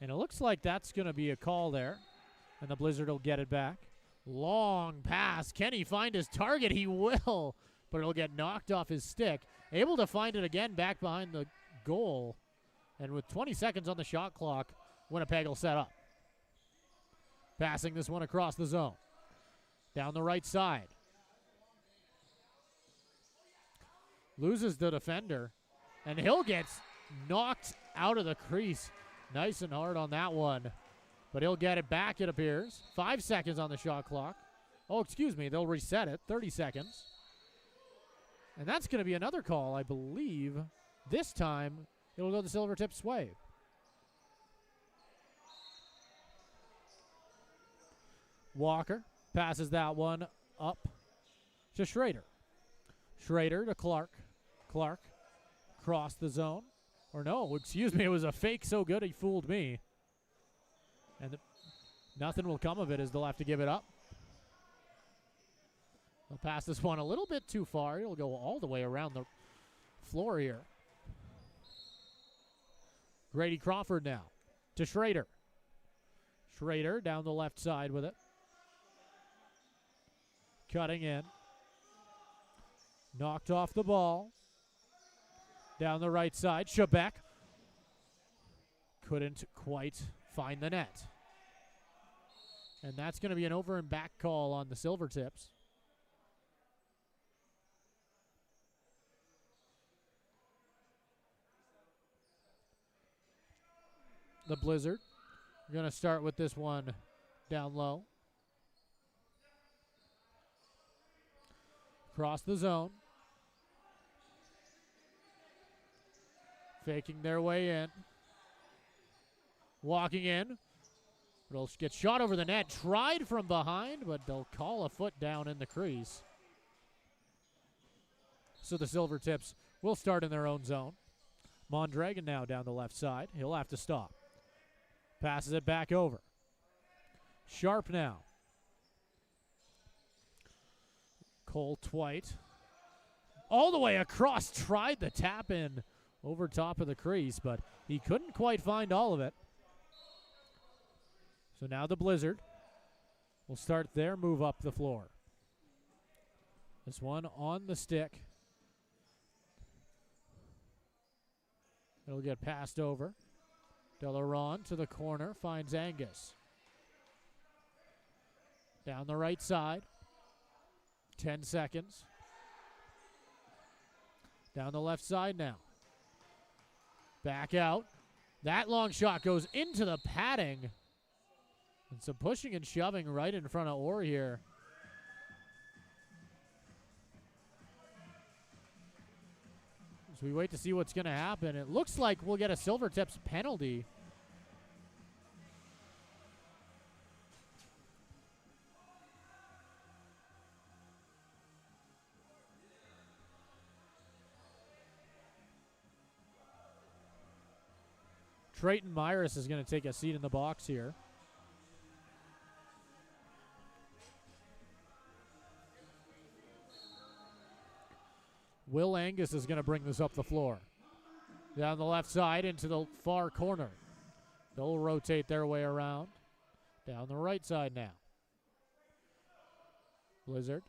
And it looks like that's going to be a call there. And the Blizzard will get it back. Long pass. Can he find his target? He will, but it'll get knocked off his stick. Able to find it again back behind the goal. And with 20 seconds on the shot clock, Winnipeg will set up. Passing this one across the zone. Down the right side. Loses the defender, and Hill gets knocked out of the crease. Nice and hard on that one. But he'll get it back, it appears. 5 seconds on the shot clock. Oh, excuse me, they'll reset it. 30 seconds. And that's going to be another call, I believe. This time, it'll go the Silvertips' way. Walker passes that one up to Schrader. Schrader to Clark. Clark crossed the zone. Or no, excuse me, it was a fake so good he fooled me. And nothing will come of it as they'll have to give it up. They'll pass this one a little bit too far. It'll go all the way around the floor here. Grady Crawford now to Schrader. Schrader down the left side with it. Cutting in. Knocked off the ball. Down the right side, Shebeck. Couldn't quite find the net. And that's going to be an over and back call on the Silvertips. The Blizzard. We're going to start with this one down low. Across the zone. Faking their way in. Walking in. It'll get shot over the net. Tried from behind, but they'll call a foot down in the crease. So the Silvertips will start in their own zone. Mondragon now down the left side. He'll have to stop. Passes it back over. Sharp now. Cole Twite. All the way across. Tried the tap in over top of the crease, but he couldn't quite find all of it. So now the Blizzard will start their move up the floor. This one on the stick. It'll get passed over. Delaron to the corner, finds Angus. Down the right side. 10 seconds. Down the left side now. Back out. That long shot goes into the padding. And some pushing and shoving right in front of Orr here. As we wait to see what's going to happen, it looks like we'll get a Silvertips penalty. Trayton Myris is going to take a seat in the box here. Will Angus is going to bring this up the floor. Down the left side into the far corner. They'll rotate their way around. Down the right side now. Blizzard.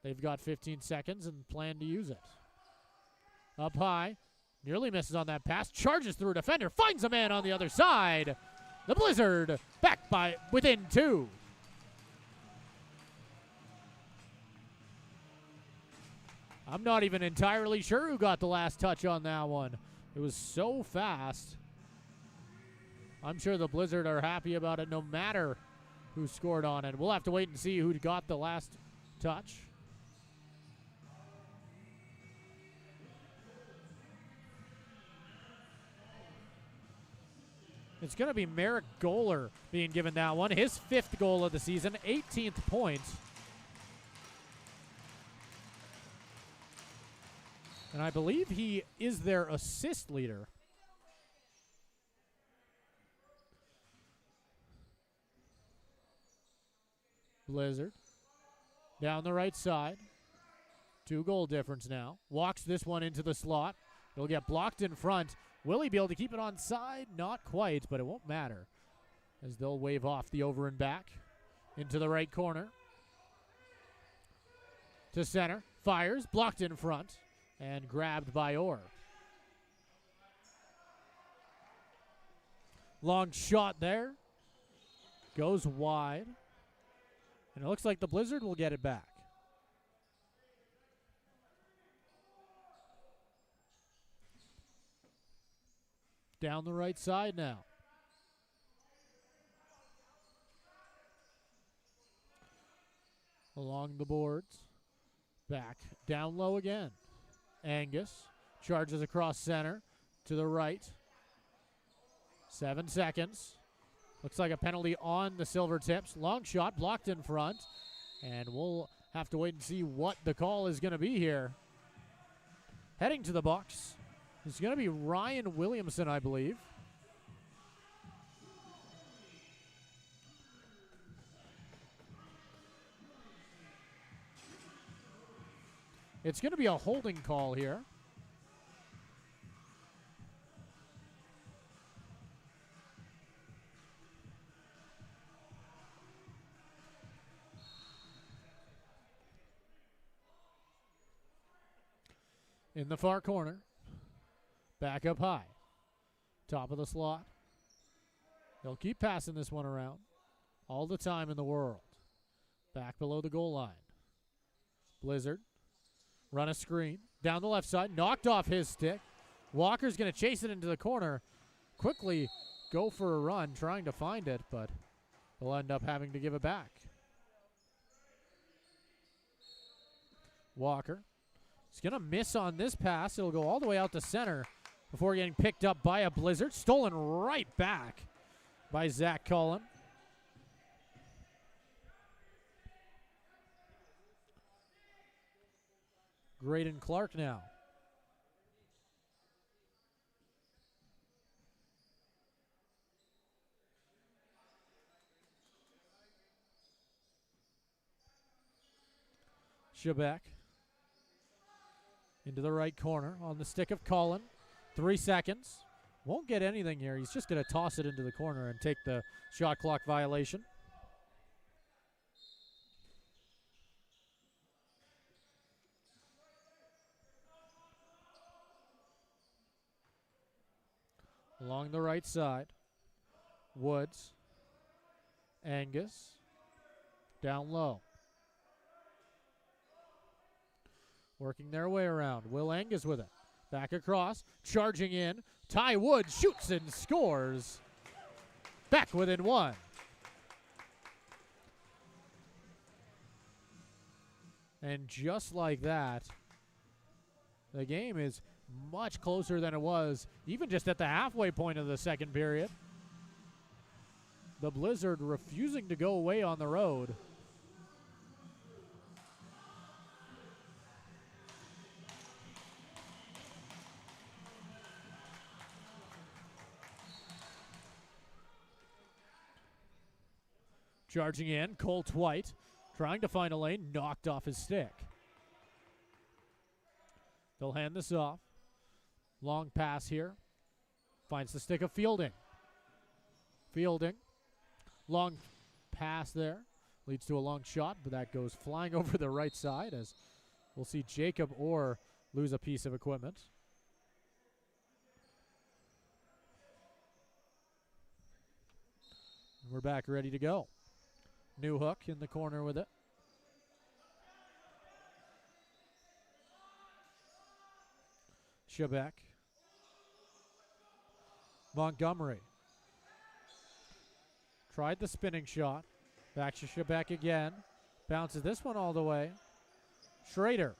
They've got 15 seconds and plan to use it. Up high. Nearly misses on that pass. Charges through a defender. Finds a man on the other side. The Blizzard back by within 2. I'm not even entirely sure who got the last touch on that one. It was so fast. I'm sure the Blizzard are happy about it no matter who scored on it. We'll have to wait and see who got the last touch. It's going to be Merrick Goler being given that one. His 5th goal of the season, 18th point. And I believe he is their assist leader. Blizzard. Down the right side. 2 goal difference now. Walks this one into the slot. It'll get blocked in front. Will he be able to keep it on side? Not quite, but it won't matter. As they'll wave off the over and back. Into the right corner. To center. Fires. Blocked in front. And grabbed by Orr. Long shot there. Goes wide. And it looks like the Blizzard will get it back. Down the right side now. Along the boards. Back. Down low again. Angus charges across center to the right. 7 seconds. Looks like a penalty on the Silvertips. Long shot blocked in front. And we'll have to wait and see what the call is going to be here. Heading to the box. It's going to be Ryan Williamson, I believe. It's going to be a holding call here. In the far corner. Back up high. Top of the slot. They'll keep passing this one around. All the time in the world. Back below the goal line. Blizzard. Run a screen. Down the left side. Knocked off his stick. Walker's going to chase it into the corner. Quickly go for a run trying to find it, but they'll end up having to give it back. Walker. He's going to miss on this pass. It'll go all the way out to center before getting picked up by a Blizzard. Stolen right back by Zach Cullen. Graydon Clark now. Shebeck into the right corner on the stick of Cullen. 3 seconds. Won't get anything here. He's just going to toss it into the corner and take the shot clock violation. Along the right side, Woods, Angus, down low. Working their way around. Will Angus with it. Back across, charging in. Ty Woods shoots and scores. Back within 1. And just like that, the game is much closer than it was, even just at the halfway point of the second period. The Blizzard refusing to go away on the road. Charging in, Colt White, trying to find a lane, knocked off his stick. They'll hand this off. Long pass here. Finds the stick of Fielding. Fielding. Long pass there. Leads to a long shot, but that goes flying over the right side as we'll see Jacob Orr lose a piece of equipment. We're back ready to go. New Hook in the corner with it. Shebeck. Montgomery. Tried the spinning shot. Back to Shebeck again. Bounces this one all the way. Schrader.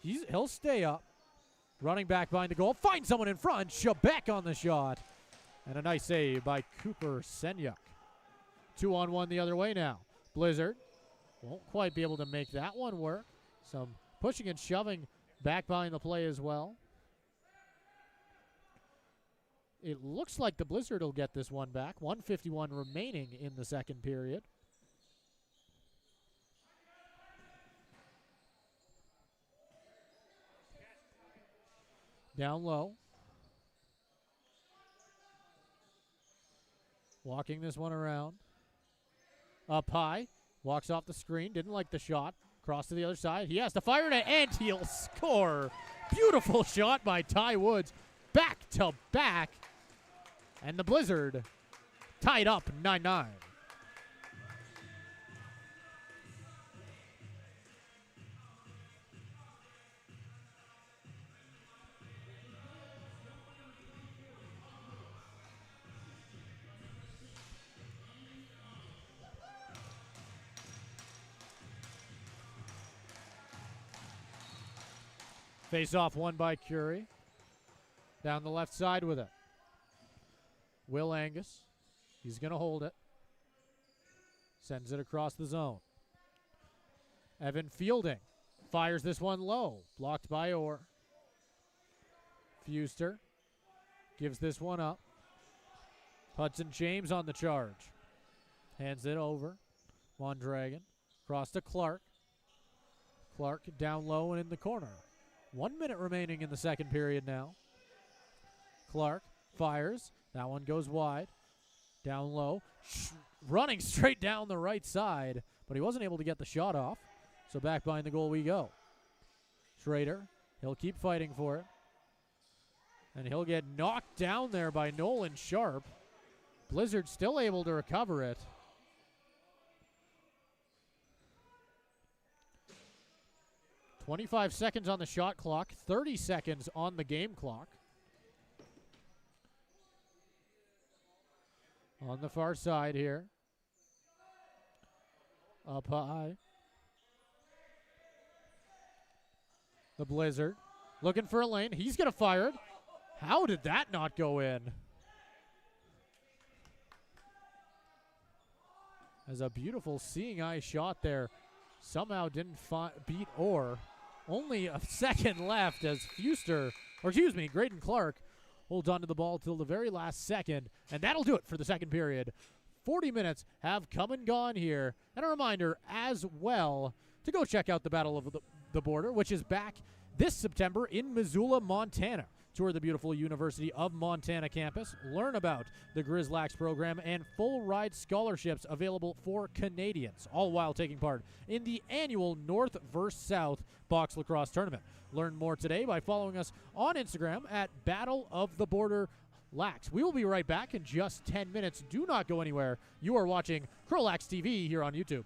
He'll stay up. Running back behind the goal. Finds someone in front. Shebeck on the shot. And a nice save by Cooper Senyuk. 2-on-1 the other way now. Blizzard won't quite be able to make that one work. Some pushing and shoving back behind the play as well. It looks like the Blizzard will get this one back. 1:51 remaining in the second period. Down low. Walking this one around. Up high. Walks off the screen. Didn't like the shot. Cross to the other side. He has to fire it, and he'll score. Beautiful shot by Ty Woods. Back to back. And the Blizzard tied up 9-9. Face off won by Curie. Down the left side with it. Will Angus. He's going to hold it. Sends it across the zone. Evan Fielding fires this one low. Blocked by Orr. Fuster gives this one up. Hudson James on the charge. Hands it over. Mondragon. Cross to Clark. Clark down low and in the corner. 1 minute remaining in the second period now. Clark fires. That one goes wide. Down low. Running straight down the right side, but he wasn't able to get the shot off. So back behind the goal we go. Schrader. He'll keep fighting for it. And he'll get knocked down there by Nolan Sharp. Blizzard still able to recover it. .25 seconds on the shot clock, 30 seconds on the game clock. On the far side here. Up high. The Blizzard looking for a lane. He's going to fire it. How did that not go in? As a beautiful seeing eye shot there. Somehow didn't beat Orr. Only a second left as Graydon Clark holds on to the ball till the very last second. And that'll do it for the second period. 40 minutes have come and gone here. And a reminder as well to go check out the Battle of the Border, which is back this September in Missoula, Montana. Tour the beautiful University of Montana campus, learn about the CROW LAX program, and full ride scholarships available for Canadians, all while taking part in the annual North vs. South Box Lacrosse Tournament. Learn more today by following us on Instagram at Battle of the Border Lax. We will be right back in just 10 minutes. Do not go anywhere. You are watching CROW LAX TV here on YouTube.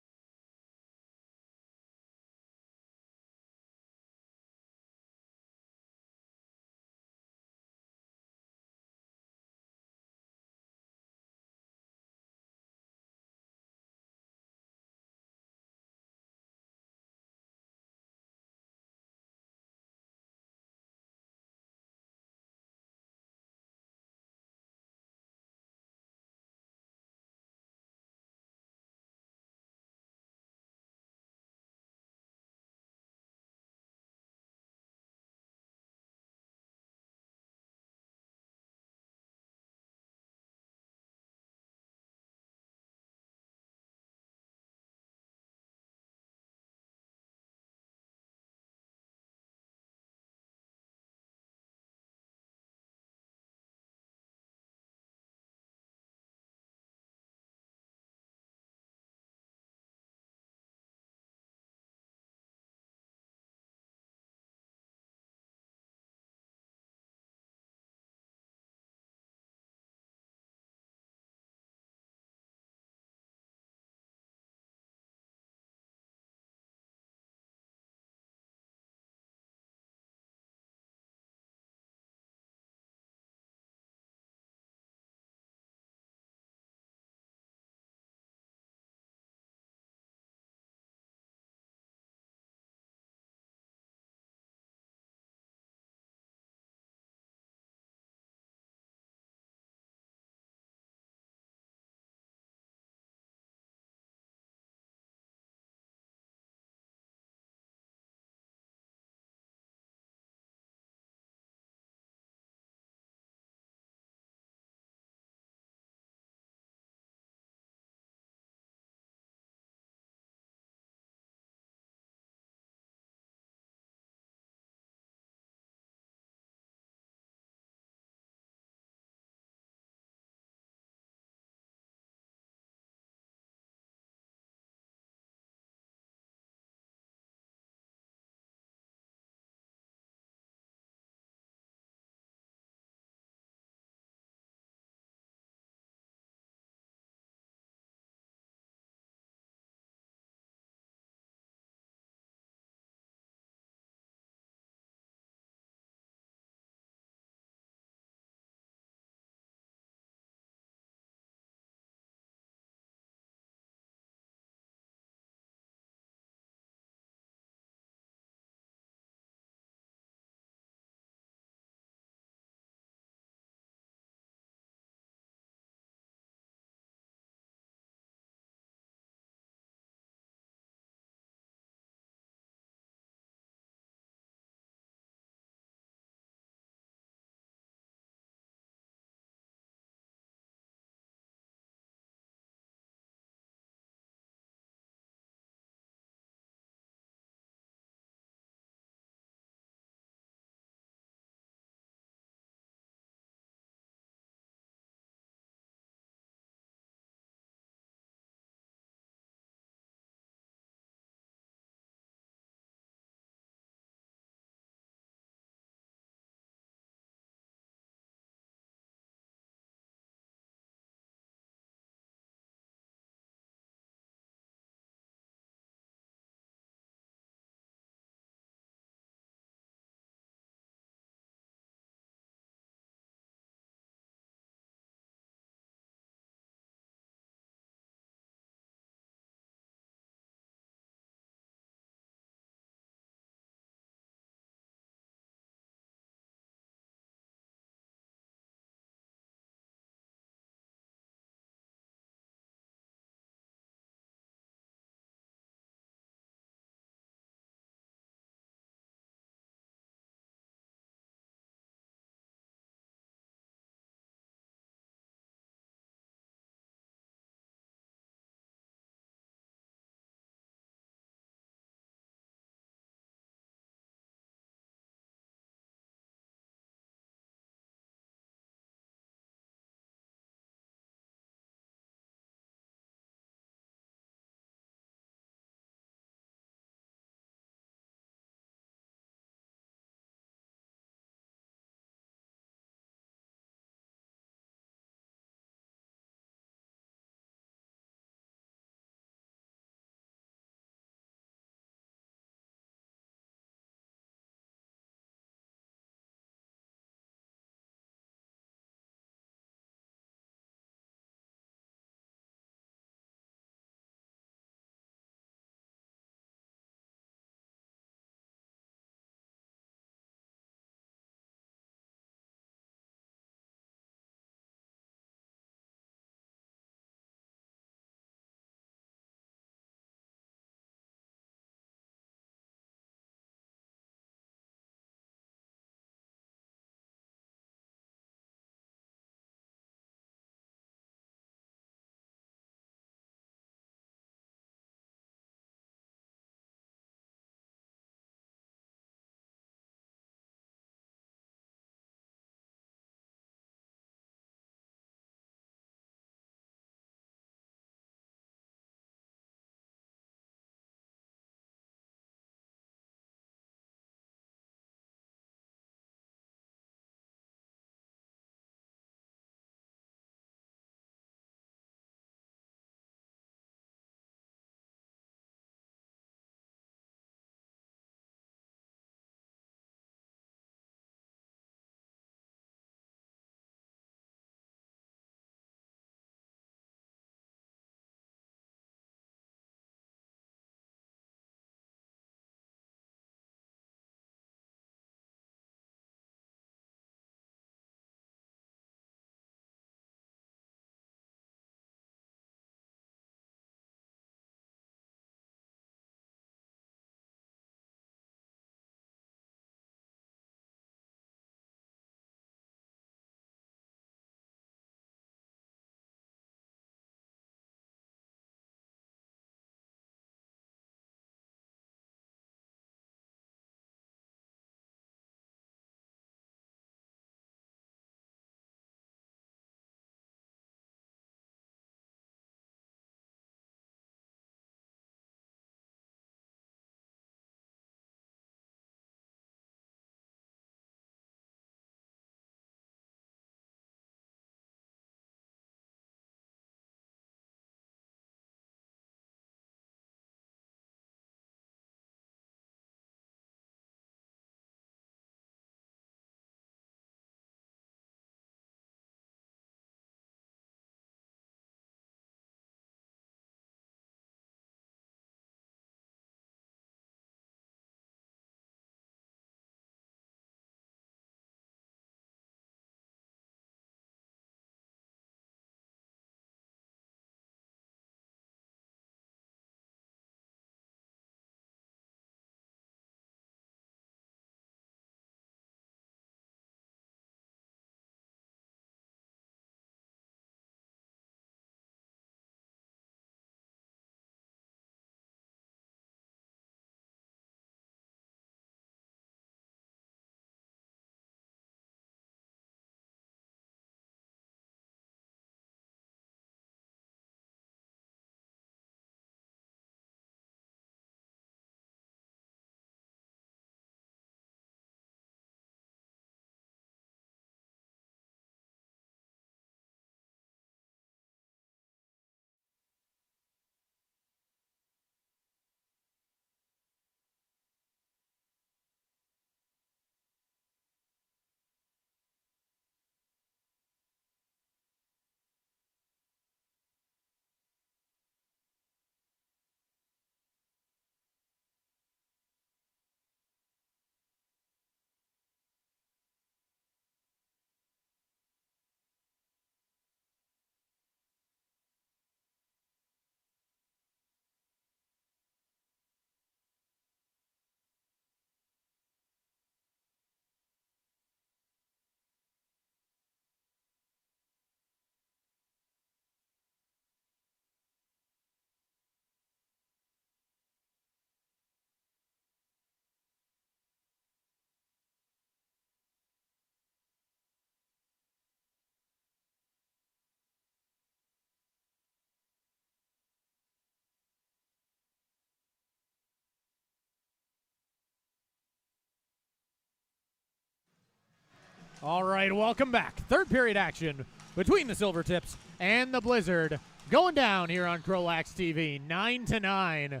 All right, welcome back. Third period action between the Silvertips and the Blizzard going down here on CROW LAX TV. 9-9.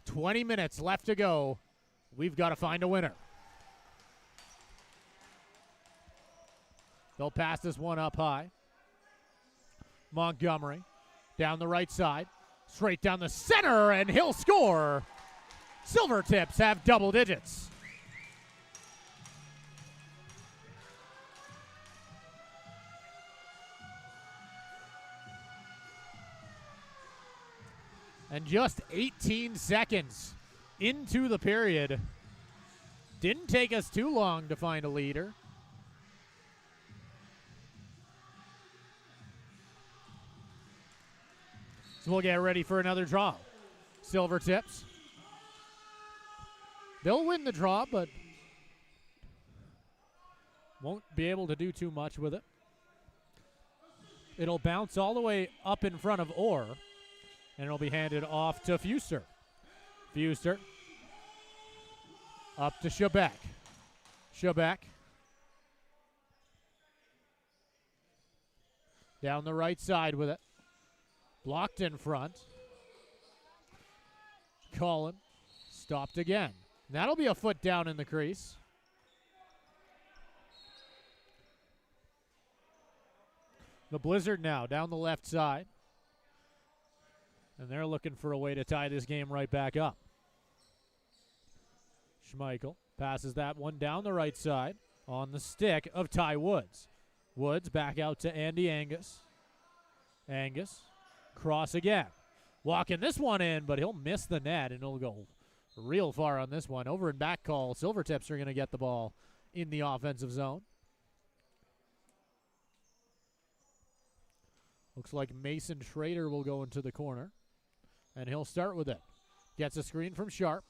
20 minutes left to go. We've got to find a winner. They'll pass this one up high. Montgomery down the right side. Straight down the center, and he'll score. Silvertips have double digits. And just 18 seconds into the period. Didn't take us too long to find a leader. So we'll get ready for another draw. Silvertips. They'll win the draw, but won't be able to do too much with it. It'll bounce all the way up in front of Orr. And it'll be handed off to Fuster. Fuster up to Shebeck. Shebeck down the right side with it. Blocked in front. Cullen stopped again. That'll be a foot down in the crease. The Blizzard now down the left side. And they're looking for a way to tie this game right back up. Schmeichel passes that one down the right side on the stick of Ty Woods. Woods back out to Andy Angus. Angus, cross again. Walking this one in, but he'll miss the net, and he'll go real far on this one. Over and back call. Silvertips are going to get the ball in the offensive zone. Looks like Mason Schrader will go into the corner. And he'll start with it. Gets a screen from Sharp.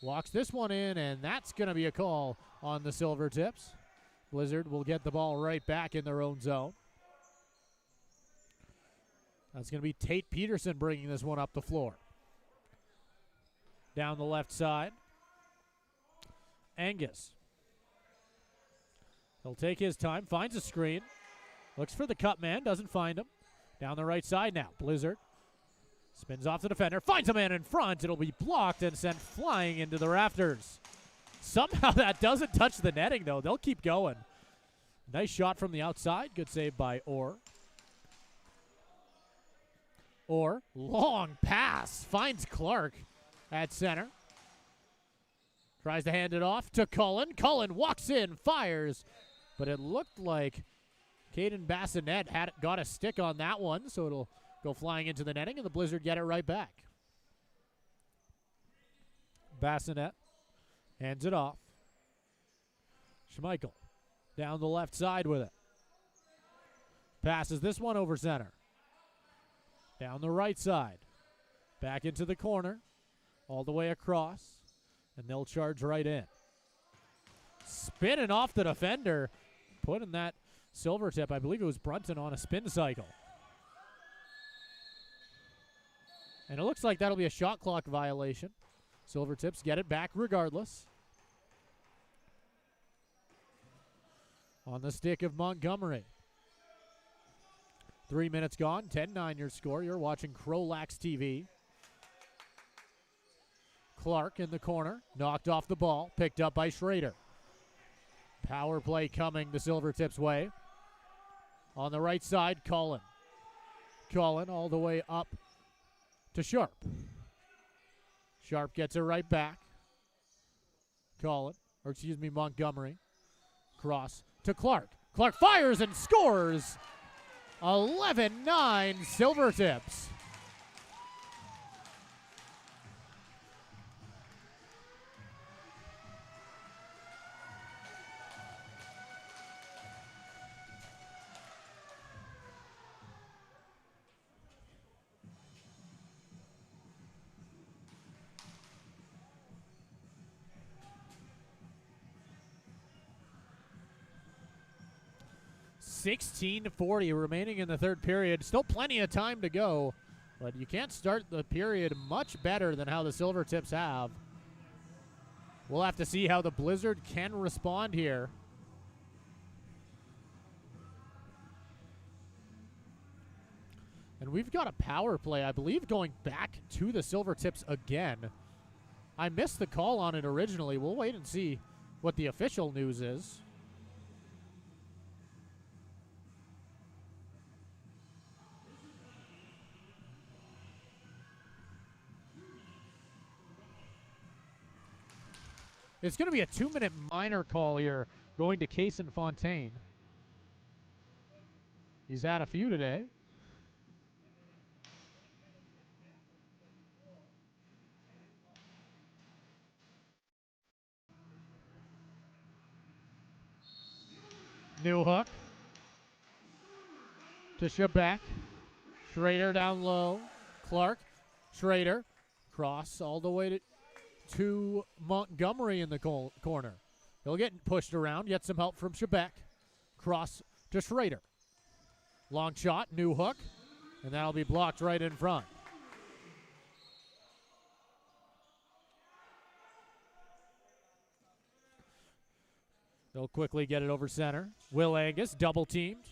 Walks this one in, and that's going to be a call on the Silvertips. Blizzard will get the ball right back in their own zone. That's going to be Tate Peterson bringing this one up the floor. Down the left side. Angus. He'll take his time, finds a screen. Looks for the cut man, doesn't find him. Down the right side now, Blizzard. Spins off the defender, finds a man in front. It'll be blocked and sent flying into the rafters. Somehow that doesn't touch the netting, though. They'll keep going. Nice shot from the outside. Good save by Orr. Orr, long pass, finds Clark at center. Tries to hand it off to Cullen. Cullen walks in, fires, but it looked like Caden Bassinet got a stick on that one, so it'll go flying into the netting, and the Blizzard get it right back. Bassinet hands it off. Schmeichel down the left side with it. Passes this one over center. Down the right side. Back into the corner. All the way across. And they'll charge right in. Spinning off the defender. Putting that Silvertip, I believe it was Brunton, on a spin cycle. And it looks like that'll be a shot clock violation. Silvertips get it back regardless. On the stick of Montgomery. 3 minutes gone, 10-9 your score. You're watching CROW LAX TV. Clark in the corner, knocked off the ball, picked up by Schrader. Power play coming the Silvertips' way. On the right side, Cullen. Cullen all the way up to Sharp. Sharp gets it right back. Montgomery. Cross to Clark. Clark fires and scores. 11-9 Silvertips. $16:40 remaining in the third period. Still plenty of time to go, but you can't start the period much better than how the Silvertips have. We'll have to see how the Blizzard can respond here. And we've got a power play, I believe, going back to the Silvertips again. I missed the call on it originally. We'll wait and see what the official news is. It's going to be a 2-minute minor call here going to Cason Fontaine. He's had a few today. New hook to Shebeck. Schrader down low. Clark. Schrader. Cross all the way to Montgomery in the corner. He'll get pushed around. Get some help from Shebeck. Cross to Schrader. Long shot. New hook. And that'll be blocked right in front. They'll quickly get it over center. Will Angus double teamed.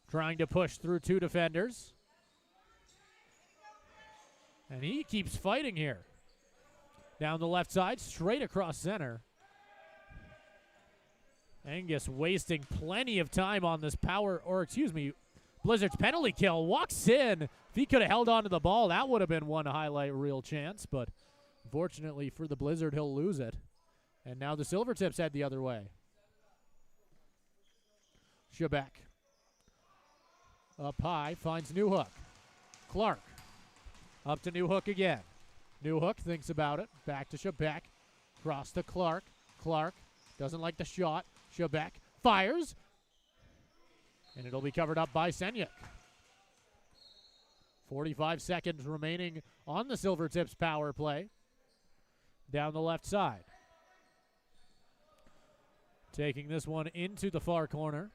Trying to push through 2 defenders. And he keeps fighting here. Down the left side, straight across center. Angus wasting plenty of time on this Blizzard's penalty kill. Walks in. If he could have held on to the ball, that would have been one highlight reel chance. But unfortunately for the Blizzard, he'll lose it. And now the Silvertips head the other way. Shebeck. Up high, finds New Hook. Clark. Up to New Hook again. New Hook thinks about it. Back to Shebeck. Cross to Clark. Clark doesn't like the shot. Shebeck fires. And it'll be covered up by Senyuk. 45 seconds remaining on the Silvertips power play. Down the left side. Taking this one into the far corner.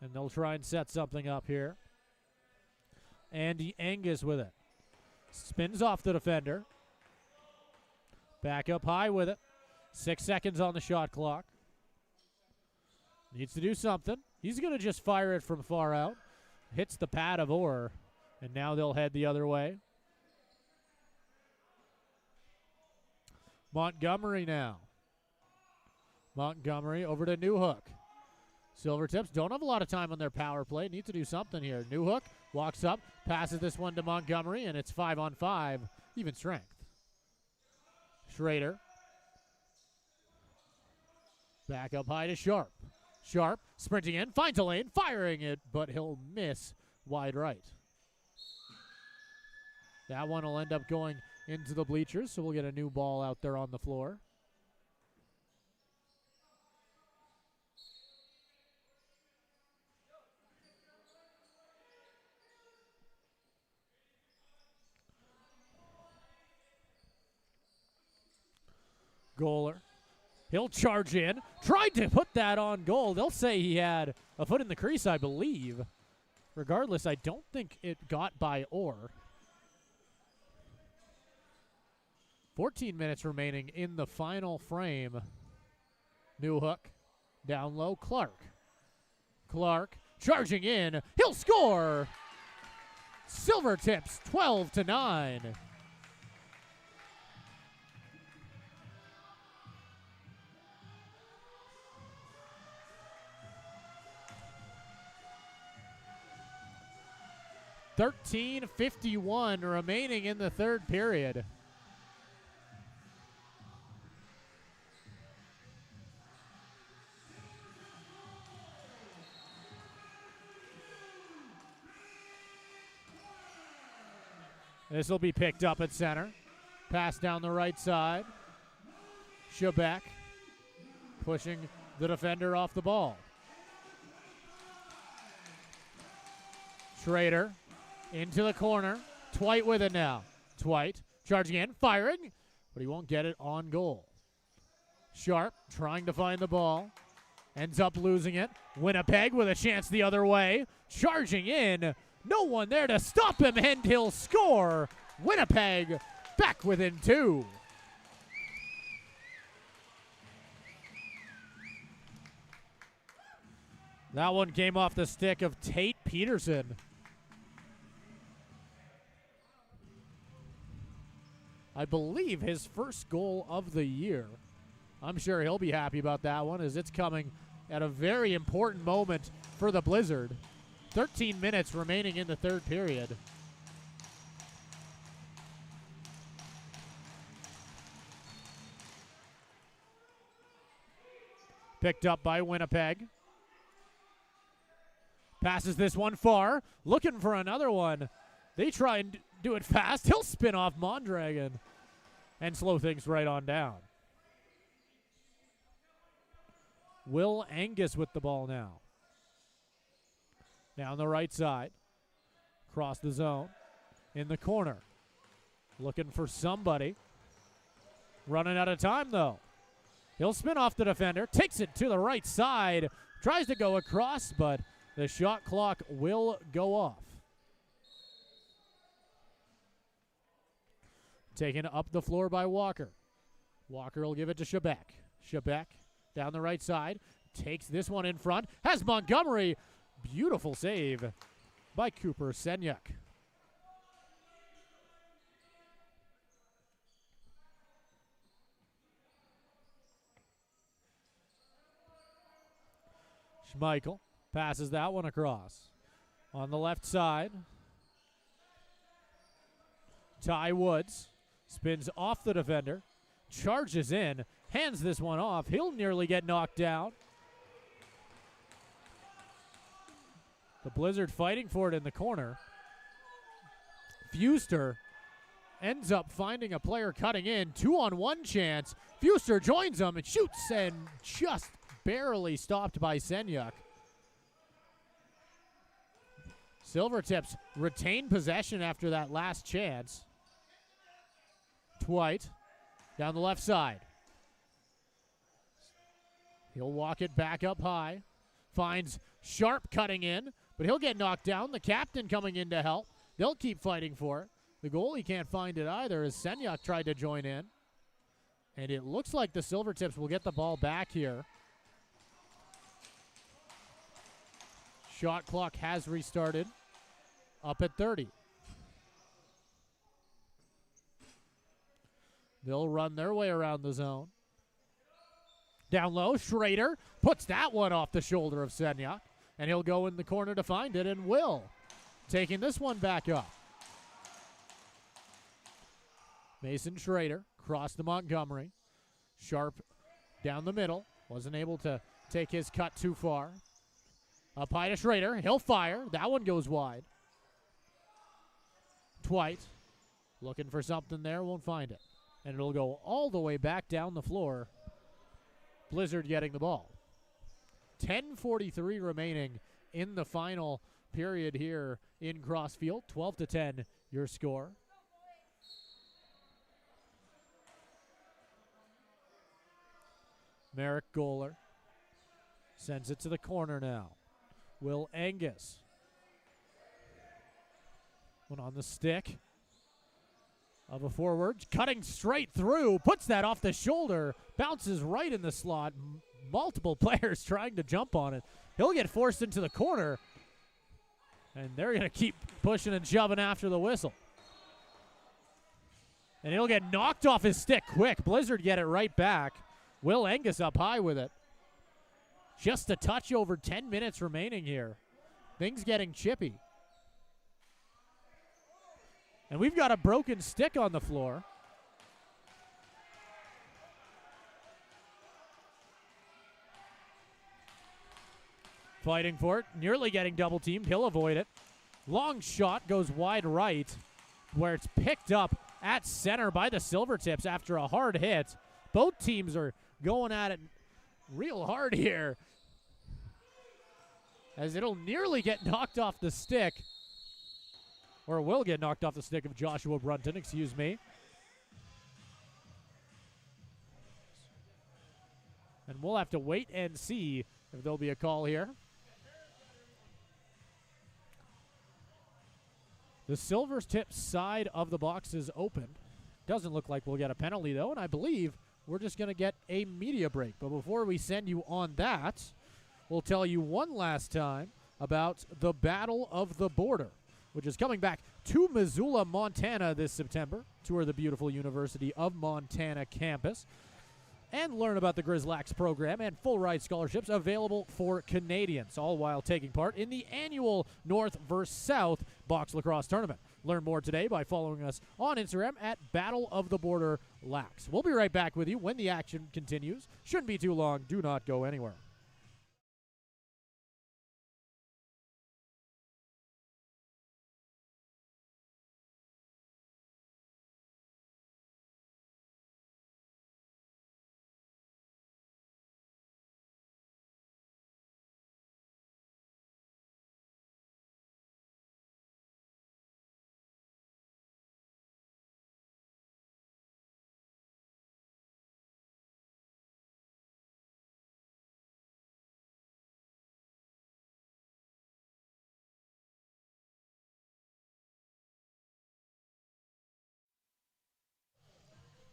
And they'll try and set something up here. Andy Angus with it. Spins off the defender. Back up high with it. 6 seconds on the shot clock. Needs to do something. He's going to just fire it from far out. Hits the pad of Orr. And now they'll head the other way. Montgomery now. Montgomery over to New Hook. Silvertips don't have a lot of time on their power play. Need to do something here. New Hook walks up, passes this one to Montgomery, and it's 5-on-5, even strength. Schrader. Back up high to Sharp. Sharp sprinting in, finds a lane, firing it, but he'll miss wide right. That one will end up going into the bleachers, so we'll get a new ball out there on the floor. Goaler. He'll charge in. Tried to put that on goal. They'll say he had a foot in the crease, I believe. Regardless, I don't think it got by Orr. 14 minutes remaining in the final frame. New Hook. Down low, Clark. Clark charging in. He'll score! Silvertips 12-9. .51 remaining in the third period. This will be picked up at center. Pass down the right side. Shebeck pushing the defender off the ball. Schrader into the corner. Twite with it now. Twite charging in, firing, but he won't get it on goal. Sharp trying to find the ball. Ends up losing it. Winnipeg with a chance the other way. Charging in. No one there to stop him, and he'll score. Winnipeg Back within 2. That one came off the stick of Tate Peterson. I believe his first goal of the year. I'm sure he'll be happy about that one, as it's coming at a very important moment for the Blizzard. 13 minutes remaining in the third period. Picked up by Winnipeg. Passes this one far. Looking for another one. They try and do it fast. He'll spin off Mondragon and slow things right on down. Will Angus with the ball now. Down the right side. Across the zone. In the corner. Looking for somebody. Running out of time, though. He'll spin off the defender. Takes it to the right side. Tries to go across, but the shot clock will go off. Taken up the floor by Walker. Walker will give it to Shebeck. Shebeck down the right side. Takes this one in front. Has Montgomery. Beautiful save by Cooper Senyuk. Schmeichel passes that one across. On the left side, Ty Woods spins off the defender, charges in, hands this one off. He'll nearly get knocked down. The Blizzard fighting for it in the corner. Fuster ends up finding a player cutting in. 2-on-1 chance. Fuster joins him and shoots, and just barely stopped by Senyuk. Silvertips retain possession after that last chance. Dwight down the left side. He'll walk it back up high. Finds Sharp cutting in, but he'll get knocked down. The captain coming in to help. They'll keep fighting for it. The goalie can't find it either as Senyuk tried to join in. And it looks like the Silvertips will get the ball back here. Shot clock has restarted. Up at 30. They'll run their way around the zone. Down low, Schrader puts that one off the shoulder of Senyuk. And he'll go in the corner to find it, and Will taking this one back up. Mason Schrader cross to Montgomery. Sharp down the middle. Wasn't able to take his cut too far. Up high to Schrader. He'll fire. That one goes wide. Dwight looking for something there. Won't find it. And it'll go all the way back down the floor. Blizzard getting the ball. 10:43 remaining in the final period here in Crossfield. 12-10 your score. Merrick Goller sends it to the corner now. Will Angus. One on the stick of a forward. Cutting straight through. Puts that off the shoulder. Bounces right in the slot. Multiple players trying to jump on it. He'll get forced into the corner. And they're going to keep pushing and shoving after the whistle. And he'll get knocked off his stick quick. Blizzard get it right back. Will Angus up high with it. Just a touch over 10 minutes remaining here. Things getting chippy. And we've got a broken stick on the floor. Fighting for it. Nearly getting double teamed. He'll avoid it. Long shot goes wide right, where it's picked up at center by the Silvertips after a hard hit. Both teams are going at it real hard here, as it'll nearly get knocked off the stick, or will get knocked off the stick of Joshua Brunton, excuse me. And we'll have to wait and see if there'll be a call here. The Silvertips side of the box is open. Doesn't look like we'll get a penalty, though, and I believe we're just going to get a media break. But before we send you on that, we'll tell you one last time about the Battle of the Border, which is coming back to Missoula, Montana this September. Tour the beautiful University of Montana campus and learn about the CROW LAX program and full ride scholarships available for Canadians, all while taking part in the annual North vs. South box lacrosse tournament. Learn more today by following us on Instagram at Battle of the Border Lax. We'll be right back with you when the action continues. Shouldn't be too long. Do not go anywhere.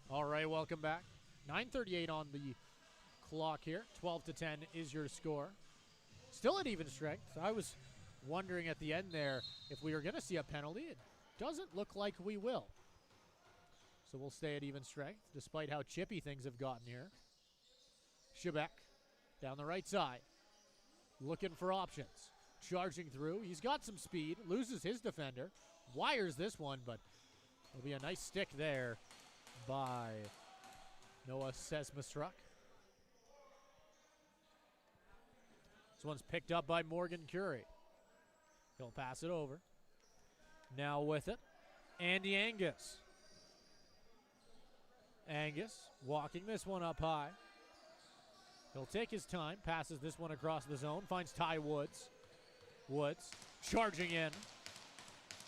All right, welcome back. 9:38 on the clock here. 12-10 is your score. Still at even strength. I was wondering at the end there if we were going to see a penalty. It doesn't look like we will. So we'll stay at even strength despite how chippy things have gotten here. Shebeck down the right side. Looking for options. Charging through. He's got some speed. Loses his defender. Wires this one, but it'll be a nice stick there by Noah Sesmastruck. This one's picked up by Morgan Curie. He'll pass it over. Now with it, Andy Angus. Angus walking this one up high. He'll take his time, passes this one across the zone, finds Ty Woods. Woods charging in.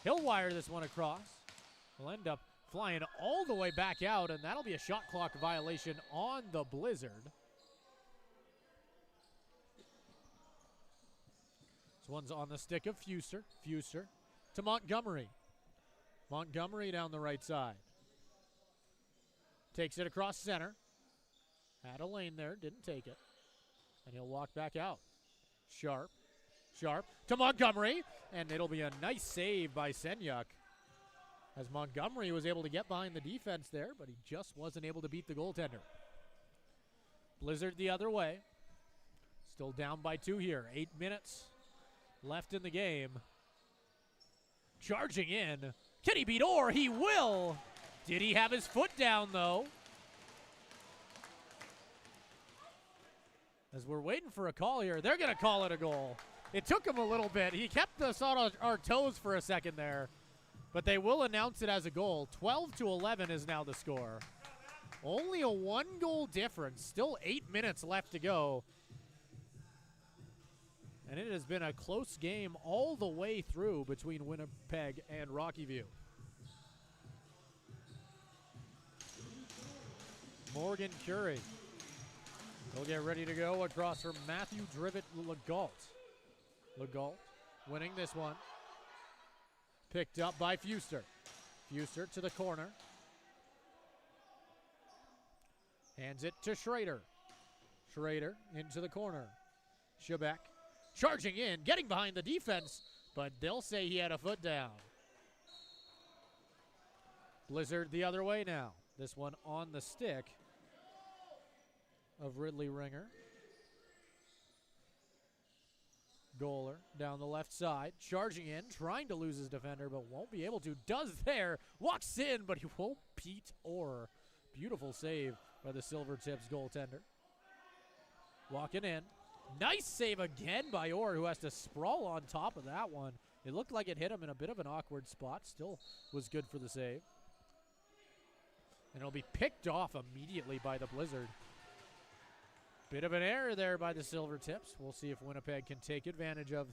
He'll wire this one across. He'll end up flying all the way back out, and that'll be a shot clock violation on the Blizzard. This one's on the stick of Fuster. Fuster to Montgomery. Montgomery down the right side. Takes it across center. Had a lane there, didn't take it. And he'll walk back out. Sharp. Sharp to Montgomery, and it'll be a nice save by Senyuk, as Montgomery was able to get behind the defense there, but he just wasn't able to beat the goaltender. Blizzard the other way. Still down by 2 here. 8 minutes left in the game. Charging in. Can he beat Orr? He will. Did he have his foot down, though? As we're waiting for a call here, they're going to call it a goal. It took him a little bit. He kept us on our toes for a second there. But they will announce it as a goal. 12-11 is now the score. Only a 1-goal difference. Still 8 minutes left to go. And it has been a close game all the way through between Winnipeg and Rockyview. Morgan Curie. He'll get ready to go across from Matthew Drivet-Legault. Legault winning this one. Picked up by Fuster. Fuster to the corner. Hands it to Schrader. Schrader into the corner. Shebeck charging in, getting behind the defense, but they'll say he had a foot down. Blizzard the other way now. This one on the stick of Ridley Ringer. Goaler down the left side, charging in, trying to lose his defender, but won't be able to. Does there, walks in, but he won't beat Orr. Beautiful save by the Silvertips goaltender. Walking in. Nice save again by Orr, who has to sprawl on top of that one. It looked like it hit him in a bit of an awkward spot. Still was good for the save. And it'll be picked off immediately by the Blizzard. Bit of an error there by the Silvertips. We'll see if Winnipeg can take advantage of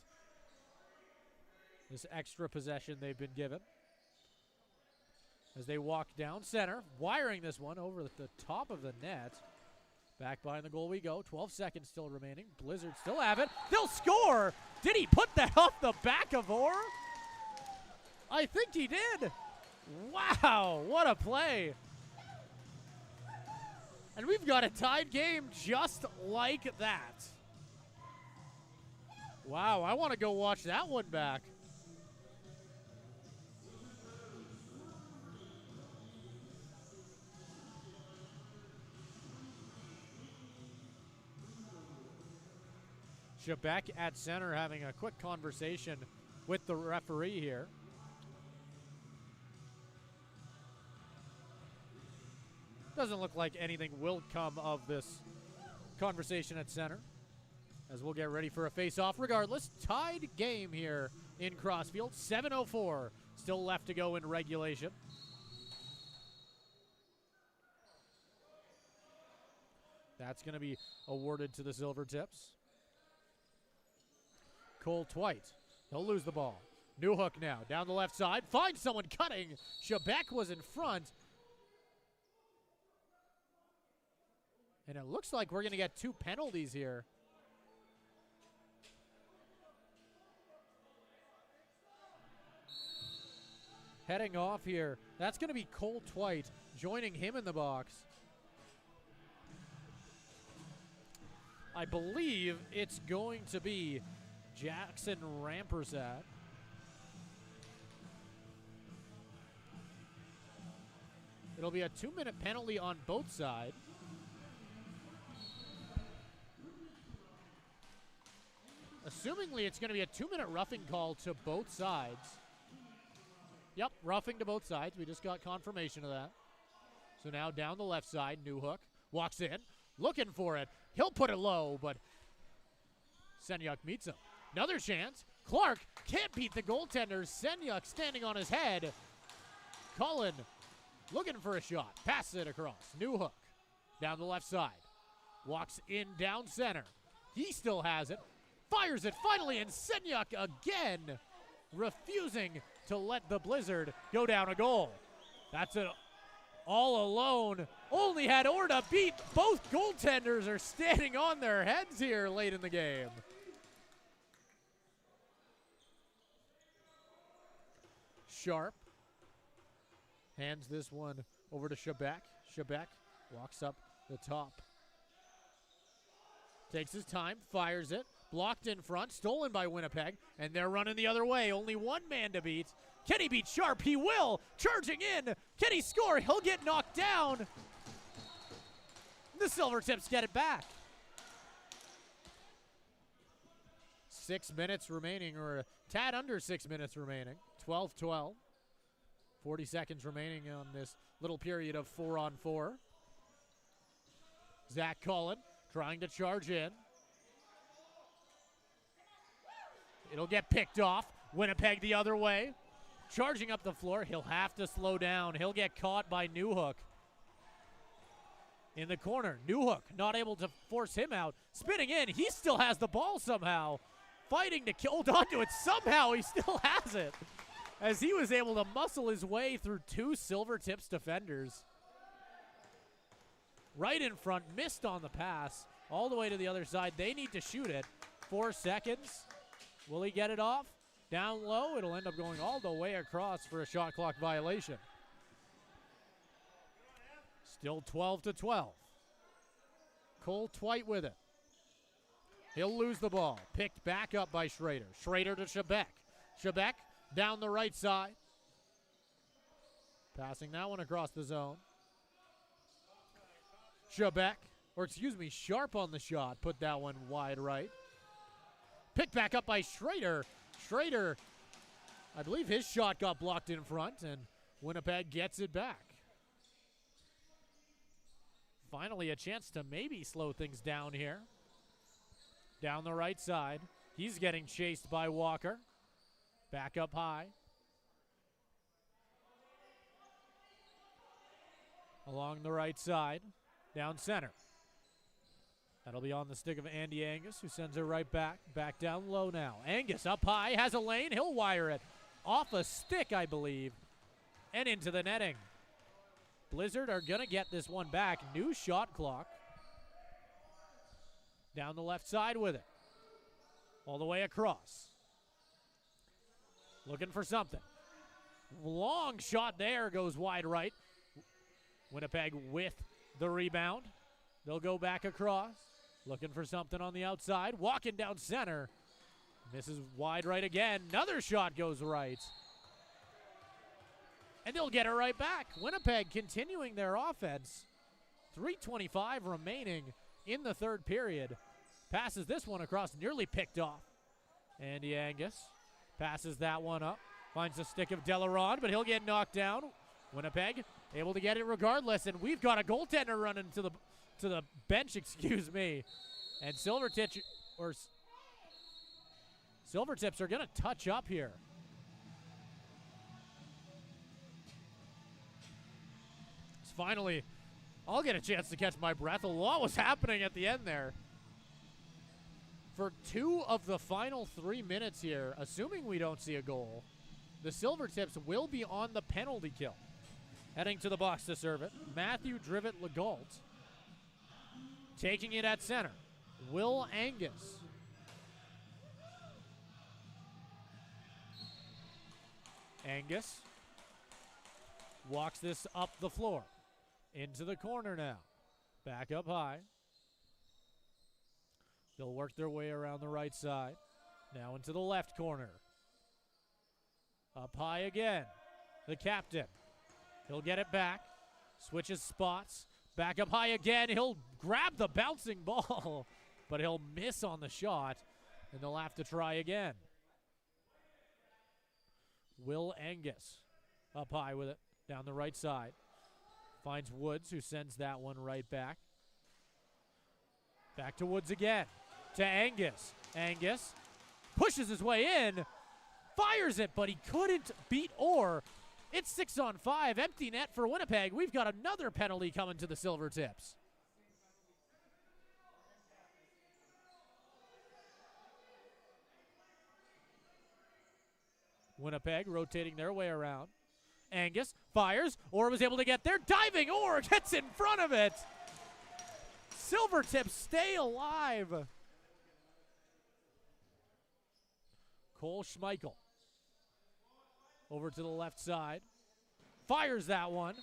this extra possession they've been given. As they walk down center, wiring this one over the top of the net. Back behind the goal we go. 12 seconds still remaining. Blizzard still have it. They'll score! Did he put that off the back of Orr? I think he did. Wow, what a play. And we've got a tied game just like that. Wow, I want to go watch that one back. Shebeck at center having a quick conversation with the referee here. Doesn't look like anything will come of this conversation at center, as we'll get ready for a face-off. Regardless, tied game here in Crossfield. 7:04 still left to go in regulation. That's going to be awarded to the Silvertips. Cole Twite, he'll lose the ball. Newhook now, down the left side, finds someone cutting. Shebeck was in front. And it looks like we're going to get 2 penalties here. Heading off here, that's going to be Cole Twite joining him in the box. I believe it's going to be Jackson Rampersad. It'll be a 2-minute penalty on both sides. Assumingly, it's going to be a 2-minute roughing call to both sides. Yep, roughing to both sides. We just got confirmation of that. So now down the left side, Newhook walks in, looking for it. He'll put it low, but Senyuk meets him. Another chance. Clark can't beat the goaltender. Senyuk standing on his head. Cullen looking for a shot. Passes it across. Newhook down the left side. Walks in down center. He still has it. Fires it finally, and Senyuk again refusing to let the Blizzard go down a goal. That's it all alone. Only had Orta beat. Both goaltenders are standing on their heads here late in the game. Sharp hands this one over to Shebeck. Shebeck walks up the top. Takes his time, fires it. Blocked in front, stolen by Winnipeg, and they're running the other way. Only one man to beat. Can he beat Sharp? He will. Charging in. Can he score? He'll get knocked down. The Silvertips get it back. 6 minutes remaining, or a tad under 6 minutes remaining. 12-12. 40 seconds remaining on this little period of 4-on-4. Zach Cullen trying to charge in. It'll get picked off. Winnipeg the other way. Charging up the floor. He'll have to slow down. He'll get caught by Newhook. In the corner. Newhook not able to force him out. Spinning in. He still has the ball somehow. Fighting to hold on to it. Somehow he still has it. As he was able to muscle his way through 2 Silvertips defenders. Right in front. Missed on the pass. All the way to the other side. They need to shoot it. 4 seconds. Will he get it off? Down low. It'll end up going all the way across for a shot clock violation. Still 12-12. Cole Twite with it. He'll lose the ball. Picked back up by Schrader. Schrader to Shebeck. Shebeck down the right side. Passing that one across the zone. Shebeck, or excuse me, Sharp on the shot. Put that one wide right. Picked back up by Schrader. Schrader, I believe his shot got blocked in front, and Winnipeg gets it back. Finally a chance to maybe slow things down here. Down the right side. He's getting chased by Walker. Back up high. Along the right side. Down center. That'll be on the stick of Andy Angus, who sends it right back. Back down low now. Angus up high, has a lane. He'll wire it off a stick, I believe, and into the netting. Blizzard are going to get this one back. New shot clock. Down the left side with it. All the way across. Looking for something. Long shot there, goes wide right. Winnipeg with the rebound. They'll go back across. Looking for something on the outside. Walking down center. Misses wide right again. Another shot goes right. And they'll get it right back. Winnipeg continuing their offense. 3:25 remaining in the third period. Passes this one across, nearly picked off. Andy Angus passes that one up. Finds the stick of Delaron, but he'll get knocked down. Winnipeg able to get it regardless, and we've got a goaltender running to the bench, excuse me. And Silvertips are going to touch up here. Finally, I'll get a chance to catch my breath. A lot was happening at the end there. For 2 of the final 3 minutes here, assuming we don't see a goal, the Silvertips will be on the penalty kill. Heading to the box to serve it, Matthew Drivet-Legault. Taking it at center, Will Angus. Angus walks this up the floor. Into the corner now. Back up high. They'll work their way around the right side. Now into the left corner. Up high again. The captain. He'll get it back. Switches spots. Back up high again. He'll grab the bouncing ball, but he'll miss on the shot, and they'll have to try again. Will Angus up high with it. Down the right side. Finds Woods, who sends that one right back. Back to Woods again. To Angus. Angus pushes his way in. Fires it, but he couldn't beat Orr. It's 6-on-5. Empty net for Winnipeg. We've got another penalty coming to the Silvertips. Winnipeg rotating their way around. Angus fires. Orr was able to get there. Diving. Orr gets in front of it. Silvertips stay alive. Cole Schmeichel over to the left side. Fires that one.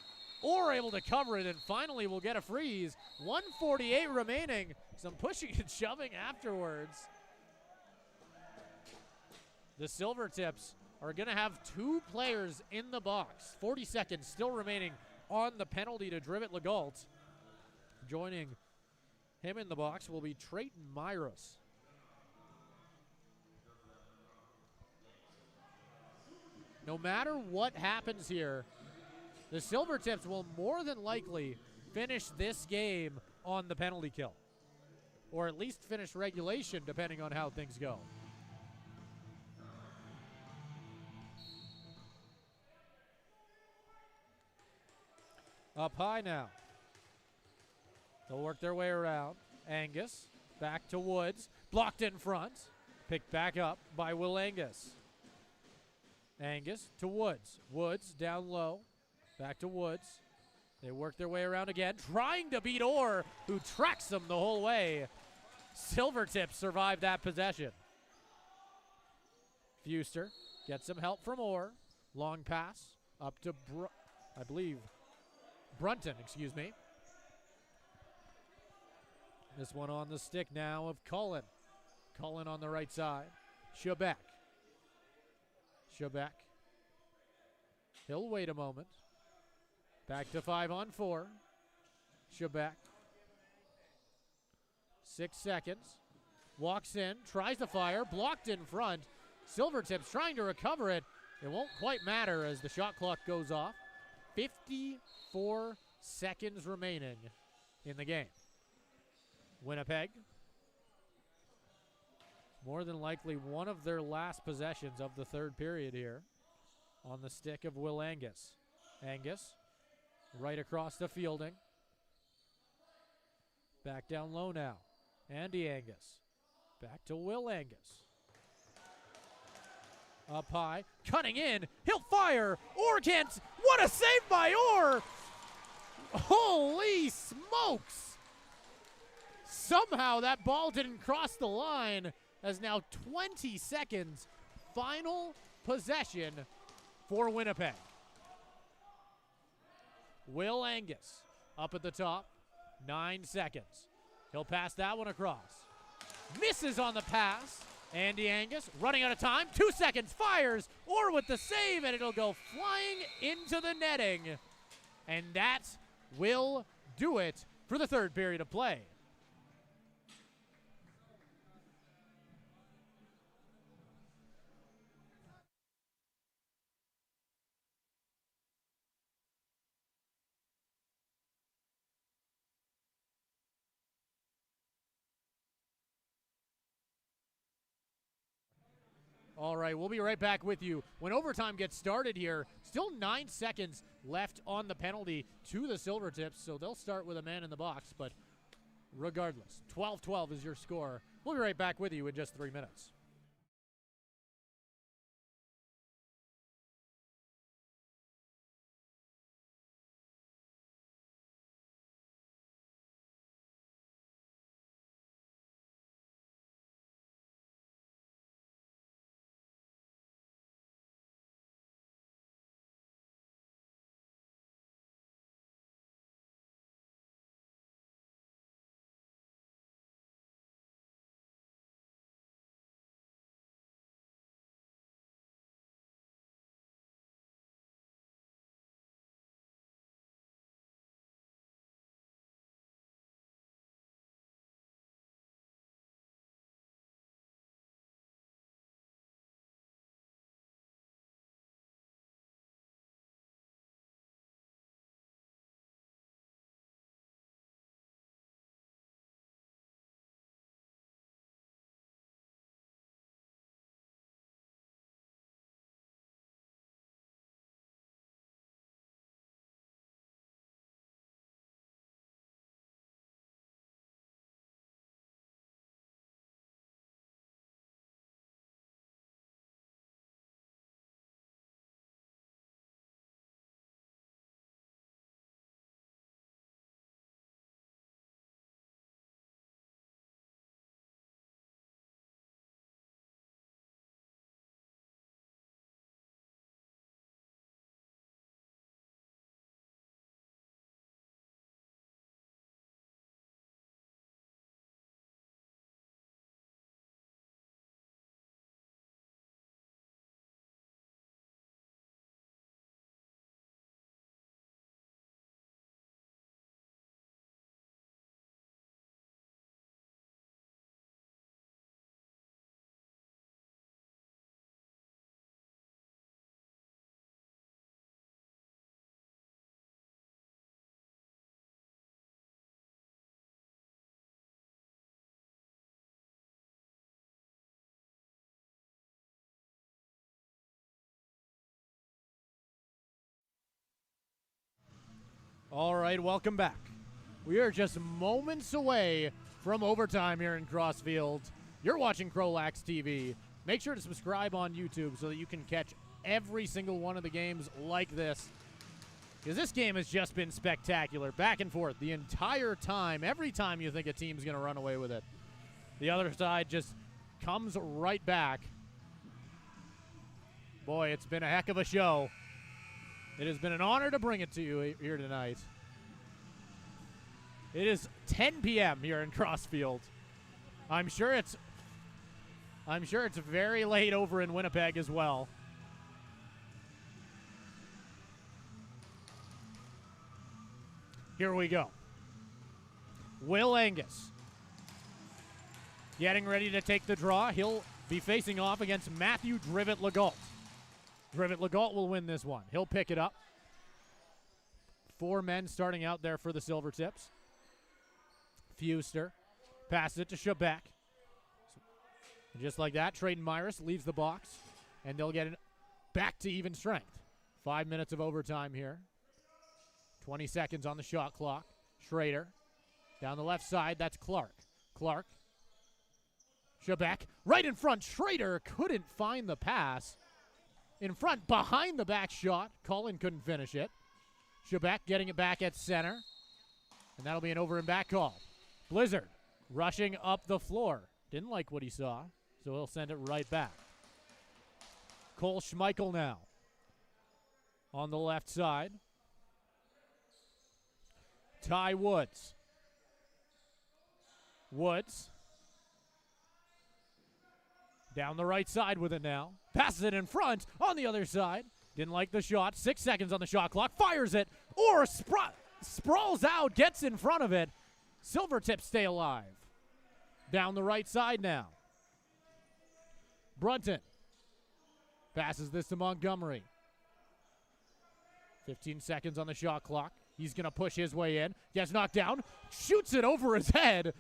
Orr able to cover it, and finally will get a freeze. 1:48 remaining. Some pushing and shoving afterwards. The Silvertips are going to have 2 players in the box. 40 seconds still remaining on the penalty to Drivet-Legault. Joining him in the box will be Trayton Myros. No matter what happens here, the Silvertips will more than likely finish this game on the penalty kill. Or at least finish regulation, depending on how things go. Up high now. They'll work their way around. Angus back to Woods. Blocked in front. Picked back up by Will Angus. Angus to Woods. Woods down low. Back to Woods. They work their way around again. Trying to beat Orr, who tracks them the whole way. Silvertips survive that possession. Fuster gets some help from Orr. Long pass up to, Brunton, excuse me. This one on the stick now of Cullen. Cullen on the right side. Shebeck. He'll wait a moment. Back to 5-on-4. Shebeck. 6 seconds. Walks in, tries to fire, blocked in front. Silvertips trying to recover it. It won't quite matter as the shot clock goes off. 54 seconds remaining in the game. Winnipeg, more than likely one of their last possessions of the third period here, on the stick of Will Angus. Angus, right across the fielding. Back down low now. Andy Angus. Back to Will Angus. Up high, cutting in, he'll fire. Orr can't. What a save by Orr! Holy smokes! Somehow that ball didn't cross the line, as now 20 seconds. Final possession for Winnipeg. Will Angus up at the top, 9 seconds. He'll pass that one across. Misses on the pass. Andy Angus running out of time, 2 seconds, fires, or with the save, and it'll go flying into the netting. And that will do it for the third period of play. All right, we'll be right back with you when overtime gets started here. Still 9 seconds left on the penalty to the Silvertips, so they'll start with a man in the box, but regardless, 12-12 is your score. We'll be right back with you in just 3 minutes. All right, welcome back. We are just moments away from overtime here in Crossfield. You're watching CROW LAX TV. Make sure to subscribe on YouTube so that you can catch every single one of the games like this. Because this game has just been spectacular, back and forth the entire time. Every time you think a team's going to run away with it, the other side just comes right back. Boy, it's been a heck of a show. It has been an honor to bring it to you here tonight. It is 10 p.m. here in Crossfield. I'm sure it's very late over in Winnipeg as well. Here we go. Will Angus getting ready to take the draw. He'll be facing off against Matthew Drivet-Legault. Drivet-Legault will win this one. He'll pick it up. 4 men starting out there for the Silvertips. Fuster passes it to Shebeck. Just like that, Trayden Myris leaves the box, and they'll get it back to even strength. 5 minutes of overtime here. 20 seconds on the shot clock. Schrader down the left side. That's Clark. Clark. Shebeck right in front. Schrader couldn't find the pass. In front, behind the back shot. Cullen couldn't finish it. Shebeck getting it back at center. And that'll be an over and back call. Blizzard rushing up the floor. Didn't like what he saw, so he'll send it right back. Cole Schmeichel now. on the left side. Ty Woods. Woods. Down the right side with it now. Passes it in front on the other side. Didn't like the shot. 6 seconds on the shot clock. Fires it. Or sprawls out. Gets in front of it. Silvertips stay alive. Down the right side now. Brunton. Passes this to Montgomery. 15 seconds on the shot clock. He's going to push his way in. Gets knocked down. Shoots it over his head.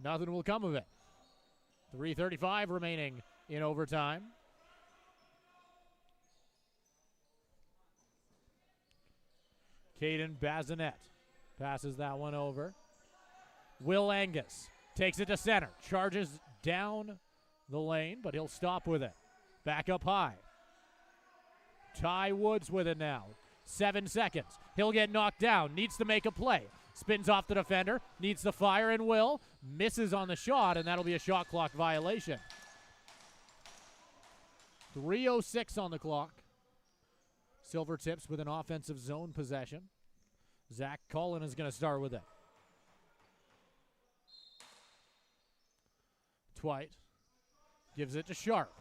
Nothing will come of it. 3:35 remaining in overtime. Caden Bazinet passes that one over. Will Angus takes it to center. Charges down the lane, but he'll stop with it. Back up high. Ty Woods with it now. 7 seconds. He'll get knocked down. Needs to make a play. Spins off the defender. Needs to fire and will. Misses on the shot, and that'll be a shot clock violation. 3:06 on the clock. Silvertips with an offensive zone possession. Zach Cullen is going to start with it. Twite gives it to Sharp.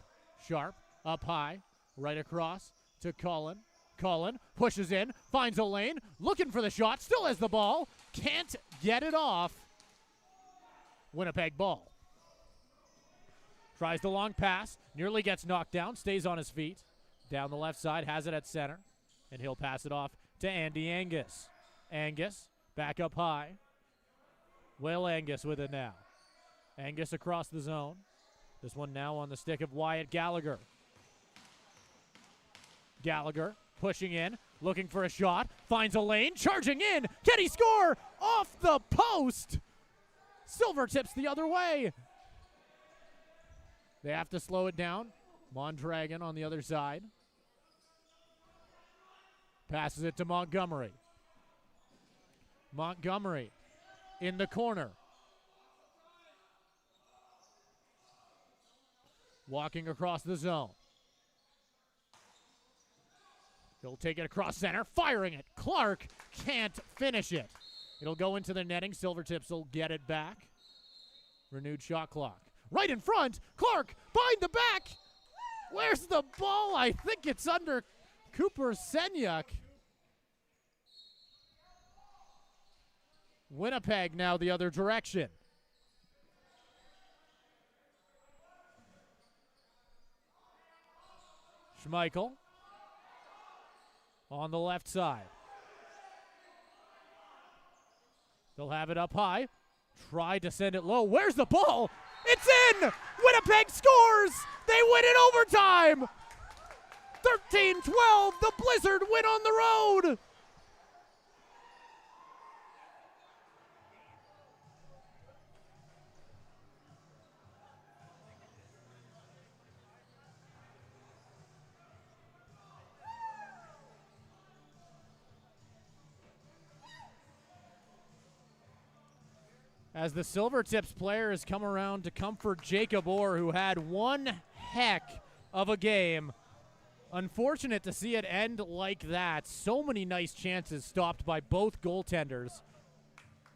Sharp up high, right across to Cullen. Cullen pushes in, finds a lane, looking for the shot, still has the ball, can't get it off. Winnipeg ball. Tries the long pass, nearly gets knocked down, stays on his feet. Down the left side, has it at center, and he'll pass it off to Andy Angus. Angus back up high. Will Angus with it now. Angus across the zone. This one now on the stick of Wyatt Gallagher. Gallagher pushing in, looking for a shot, finds a lane, charging in. Can he score? Off the post. Silvertips the other way. They have to slow it down. Mondragon on the other side. Passes it to Montgomery. Montgomery in the corner. Walking across the zone. He'll take it across center, firing it. Clark can't finish it. It'll go into the netting. Silvertips will get it back. Renewed shot clock. Right in front. Clark behind the back. Where's the ball? I think it's under Cooper Senyuk. Winnipeg now the other direction. Schmeichel on the left side. They'll have it up high. Try to send it low. Where's the ball? It's in! Winnipeg scores! They win in overtime! 13-12, the Blizzard win on the road! As the Silvertips players come around to comfort Jacob Orr, who had one heck of a game. Unfortunate to see it end like that. So many nice chances stopped by both goaltenders.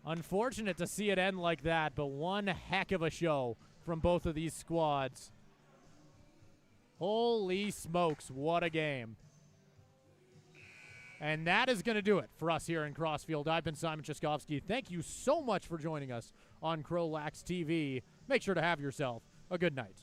Unfortunate to see it end like that, but one heck of a show from both of these squads. Holy smokes, what a game. And that is going to do it for us here in Crossfield. I've been Simon Chaskovsky. Thank you so much for joining us on CROW LAX TV. Make sure to have yourself a good night.